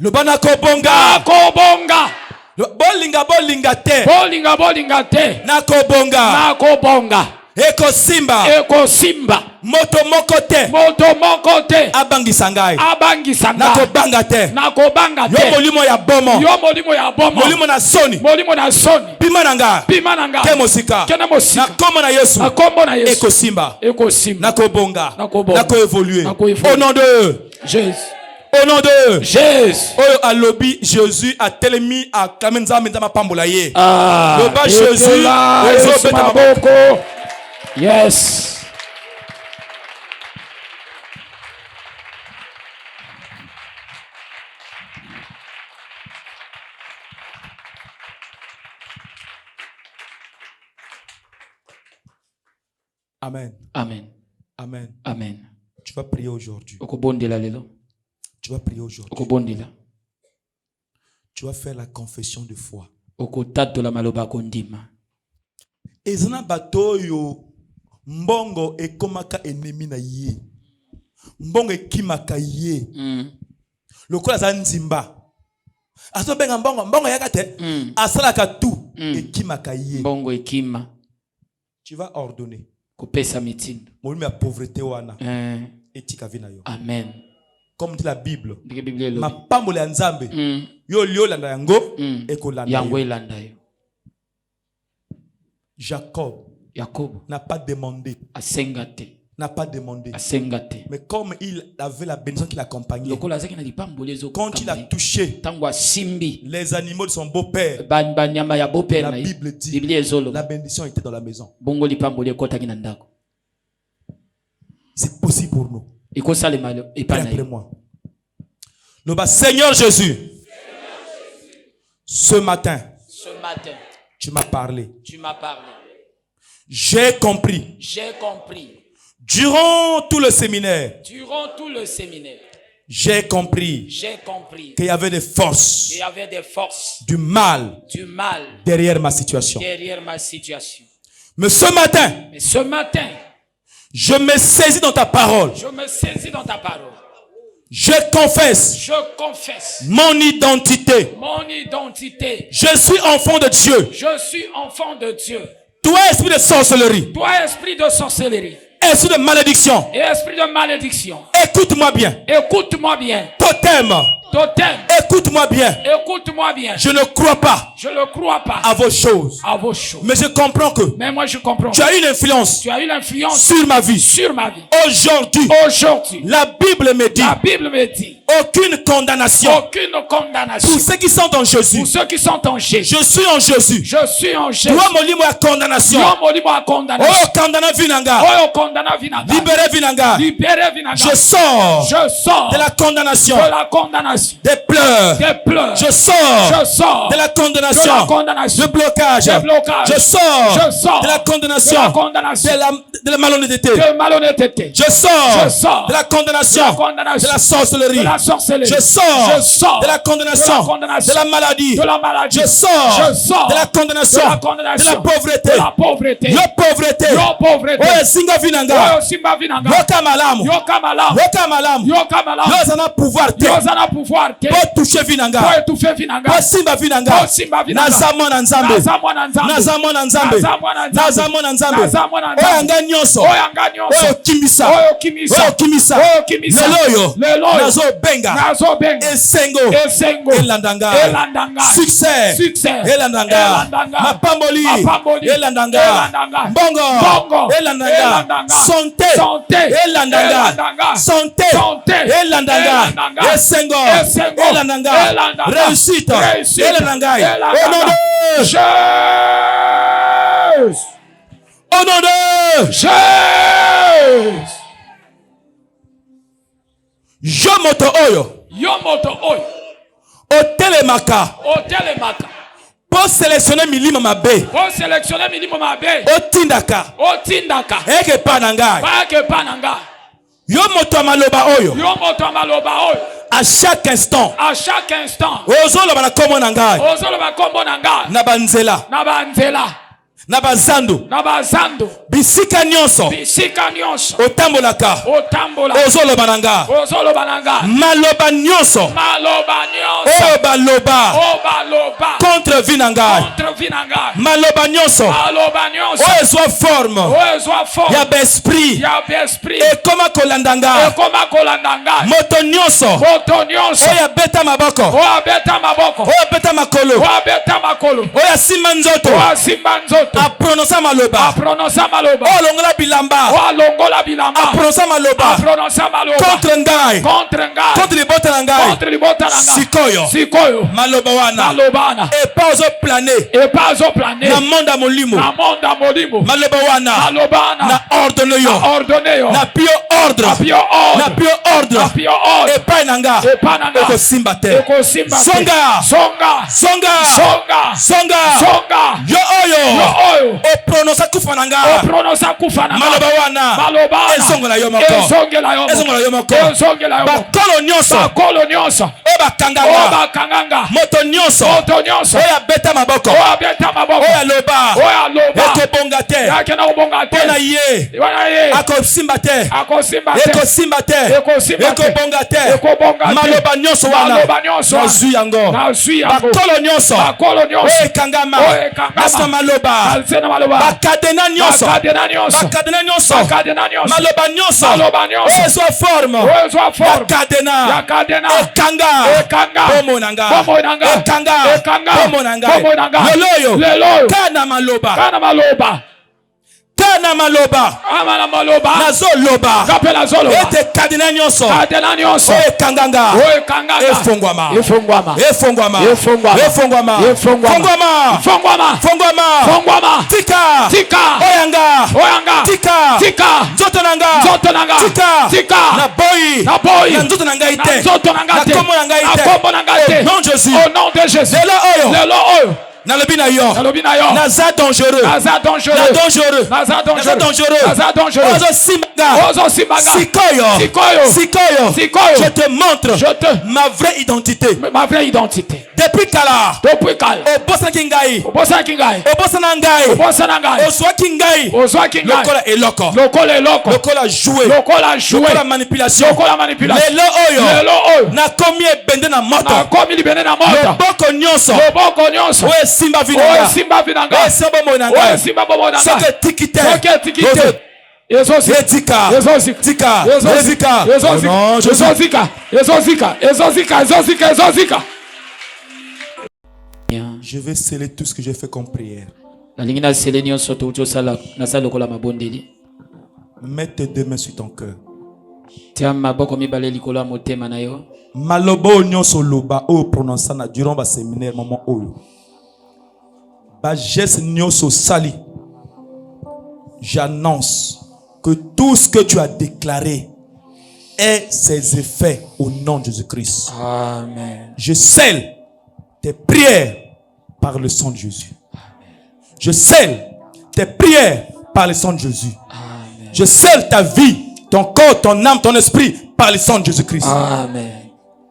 B: Loba na kobonga.
C: akobonga
B: Bolinga te.
C: bolinga te
B: Na kobonga.
C: nakobonga
B: Eko simba.
C: ekosimba
B: Moto moko te.
C: moto moko te
B: Abangisa ngai.
C: abangisa
B: Na
C: nga
B: kobanga te.
C: nakobanga
B: Yo
C: te
B: molimo ya bomo.
C: yo molimo ya bomo
B: Molimo na soni.
C: molimo na soni
B: Pima na ngai.
C: pima na nga
B: Ke mosika.
C: kena
B: Na
C: mosika
B: komo na Yesu.
C: na kombo na Yesu
B: Eko simba.
C: ekosimba
B: Na kobonga.
C: Na kobonga.
B: Na ko évoluer.
C: Na ko évoluer.
B: Au nom de
C: Jésus
B: Au nom de
C: Jésus
B: Oyo alobi Jésus a telemi a kamenza menza mapambola ye. Loba
C: Ete
B: Jésus,
C: la,
B: Yesu
C: Yesu
B: beta
C: maboko. Yes.
B: Amen.
C: Amen.
B: Amen.
C: Amen.
B: Tu vas prier aujourd'hui.
C: Okobondela lelo.
B: Tu vas prier aujourd'hui.
C: Okobondela.
B: Tu vas faire la confession de foi.
C: Okotatola maloba kondima.
B: Ezana bato yo mbongo ekomaka enemi na ye. Mbongo ekimaka ye. Lokola za nzimba. Aso benga mbongo yaka te. Asalaka tout ekimaka ye.
C: Mbongo ekima.
B: Tu vas ordonner.
C: Kopesa mitindo.
B: Molumi ya pauvreté wana. Etika vina yo.
C: Amen.
B: Comme dit la Bible.
C: Ndike Biblia elobi.
B: Mapambole ya Nzambe. Yo lio landa yango ekolanda
C: Yango
B: yo.
C: elanda yo.
B: Jacob
C: Yakobo
B: n'a pas demandé.
C: asenga te.
B: N'a pas demandé.
C: Asenga te.
B: Mais comme il avait la bénédiction qui l'accompagnait,
C: Lokola azaki na lipamboli ezo.
B: quand il a touché
C: tango asimbi
B: les animaux de son beau-père,
C: banyama ya beau-père
B: la
C: na ye.
B: Bible dit
C: Biblia ezolo.
B: la bénédiction était dans la maison.
C: Bongo lipamboli ekotaki na ndako.
B: C'est possible pour nous.
C: Ekosalema epa na
B: Après
C: ye.
B: moi. Le bas, Seigneur Jésus, ce matin,
C: Ce matin,
B: tu m'as parlé.
C: tu m'as parlé.
B: J'ai compris.
C: J'ai compris.
B: Durant tout le séminaire, j'ai compris qu'il y avait des forces, du mal derrière ma situation. Mais ce matin, je me saisis dans ta parole. Je confesse mon identité. Je suis enfant de Dieu. Toi, esprit de sorcellerie. Esprit de malédiction. Écoute-moi bien. Totem. Écoute-moi bien. Je ne crois pas à vos choses. Mais je comprends que tu as une influence sur ma vie. Aujourd'hui, la Bible me dit aucune condamnation pour ceux qui sont en Jésus. Je suis en Jésus. Toi, molimo ya condamnation. Oh, condamna vinanga. Libéré vinanga. Je sors de la condamnation. Des pleurs. Je sors de la condamnation. De blocage. Je sors de la condamnation. De la malhonnêteté. Je sors de la condamnation. De la sorcellerie. Je sors de la condamnation de la maladie. Je sors de la condamnation de la pauvreté. Yo pauvreté. Oh, singa vinanga. Yoka malamu. Yo zana pouvoir te. Po toucher vinanga. Po simba vinanga. Nazamona nzambe. Oyanga nyonso. Oyokimisa. Lelo nazo benga. Esengo. Elandanga. Succès. Elandanga. Mapamboli. Elandanga. Mbongo. Elandanga. Santé. Elandanga. Santé. Elandanga. Esengo. Elandanga. Réussite. Elandanga. Au nom de Jésus. Au nom de Jésus. Yo moto oyo otelemaka po sélectionner milimo mabe otindaka eke pa na ngai yo moto maloba oyo à chaque instant ozoloba na kombo na ngai na banzela na bazando bisika nyonso otambolaka ozoloba na nga maloba nyonso oyo baloba contre vi na ngai maloba nyonso oyo ezwa forme ya baesprit ekoma kolanda nga moto nyonso oyo abeta maboko oyo abeta makolo oyo asimba nzoto aprononsa maloba olongola bilamba aprononsa maloba contre ngai contre libota na ngai sikoyo maloba wana epa ozoplane na monde ya molimo maloba wana na ordone yo na pio ordre epai na nga ekosimba te songa yo oyo oprononsa kufa na nga maloba wana ezongola yo moko bakolo nyonso oyo bakanganga moto nyonso oyo abeta maboko oyo aloba ekobonga te mpo na ye akosimba te ekobonga te maloba nyonso wana nazwi yango bakolo nyonso oyo ekangama nasina maloba bakadena nyonso maloba nyonso oyo ezwa forme ya kadena ekanga bomo na nga ekanga bomo na nga lelo kana maloba nazoloba ete kadena nyonso oyo ekanganga efongwama tika oyanga tika nzoto nanga tika na boyi na nzoto na ngai te na kombo na ngai te au nom de Jésus lelo oyo Nalobi na yo.
C: nalobi na yo
B: Naza dangereux.
C: naza dangereux
B: Na dangereux.
C: naza
B: Naza dangereux.
C: naza dangereux
B: Ozo simanga.
C: ozosimanga
B: Sikoyo.
C: Sikoyo.
B: Sikoyo.
C: Sikoyo.
B: Je te montre
C: Je te-
B: ma vraie identité.
C: ma vraie identité
B: Depuis kala.
C: depuis kala
B: Obosana ngai.
C: obosaki ngai
B: Obosana ngai.
C: obosana ngai
B: Oswaki ngai.
C: ozwaki ngai
B: Lokola eloko.
C: lokola eloko
B: Lokola jouer.
C: lokola jouer
B: Lokola manipulation.
C: lokola manipulation
B: Lelo oyo.
C: lelo oyo
B: Nakomi ebende na moto.
C: nakomi libende na moto
B: Loboko nyonso.
C: loboko nyonso
B: Oyo esimba vi na
C: oyo
B: nga.
C: esimba vi na
B: Oyo
C: ngai
B: esimba bomoi na
C: oyo
B: nga.
C: esimba bobo na
B: Soki
C: ngai
B: etiki te.
C: soki etiki te ezozika
B: Etika.
C: ezozika
B: Tika.
C: ezozika
B: Ezika. Oh non, Jésus.
C: ezozika ezozika ezozika ezozika ezozika
B: Je vais sceller tout ce que j'ai fait comme prière.
C: nalingi nasele nyonso touti osala nasala lokola mabondeli
B: Mets tes deux mains sur ton cœur.
C: tia maboko mibale likolo ya motema na yo
B: Malobo nyonso loba o prononça na durant ba séminaire moment oyo. Ba geste nyonso sali. J'annonce que tout ce que tu as déclaré ait ses effets au nom de Jésus-Christ.
C: amen
B: Je scelle tes prières par le sang de Jésus. Je scelle tes prières par le sang de Jésus. Je scelle ta vie, ton corps, ton âme, ton esprit par le sang de Jésus-Christ.
C: amen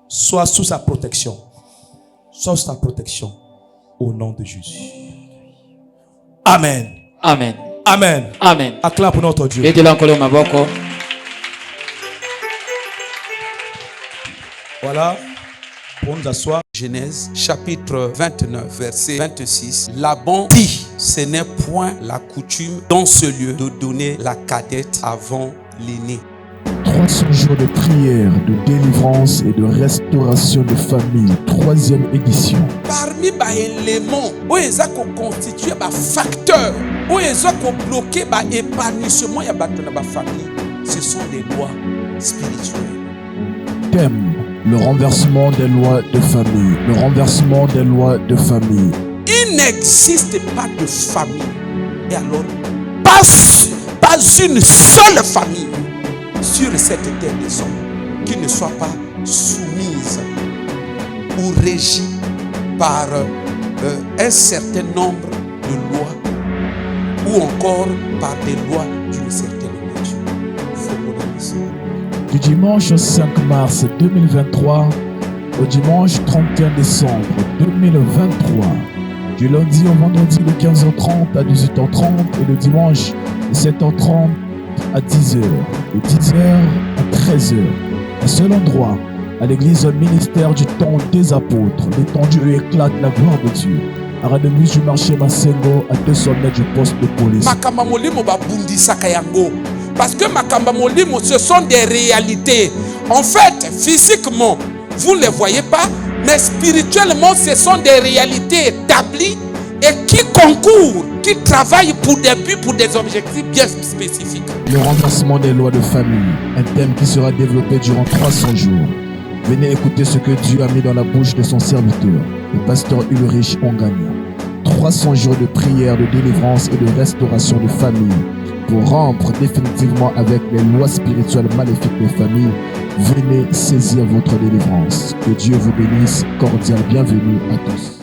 B: Sois sous sa protection. Sois sous sa protection au nom de Jésus. Amen.
C: amen
B: Amen.
C: amen
B: Acclame pour notre Dieu.
C: betela nkolo maboko
B: Voilà. Pour nous asseoir.
E: Genèse chapitre 29 verset 26. Laban dit, ce n'est point la coutume dans ce lieu de donner la cadette avant l'aîné.
D: 300 jours de prière, de délivrance et de restauration de famille. 3e édition.
E: Parmi les éléments où ils ont constitué des facteurs, où ils ont bloqué l'épanouissement de la famille, ce sont des lois spirituelles.
D: Thème, le renversement des lois de famille. Le renversement des lois de famille.
E: Il n'existe pas de famille. Et alors, pas une seule famille sur cette terre des hommes qui ne soit pas soumise ou régie par un certain nombre de lois ou encore par des lois d'une certaine nature.
D: Du dimanche 5 mars 2023 au dimanche 31 décembre 2023. Du lundi au vendredi de 15h30 à 18h30 et le dimanche de 7h30 à 10h. De 10h à 13h. Un seul endroit, à l'église ministère du temps des apôtres. L'étendue éclate la gloire de Dieu. Arrêt de bus du marché Massengo à 200 mètres du poste de police.
E: Makamba molimo babundisaka yango. Parce que makamba molimo, ce sont des réalités. En fait, physiquement, vous ne les voyez pas, mais spirituellement, ce sont des réalités établies et qui concourent, qui travaillent pour des buts, pour des objectifs bien spécifiques.
D: Le renversement des lois de famille, un thème qui sera développé durant 300 jours. Venez écouter ce que Dieu a mis dans la bouche de son serviteur, le pasteur Ulrich Ongania. 300 jours de prière, de délivrance et de restauration de famille pour rompre définitivement avec les lois spirituelles maléfiques des familles. Venez saisir votre délivrance. Que Dieu vous bénisse. Cordial bienvenue à tous.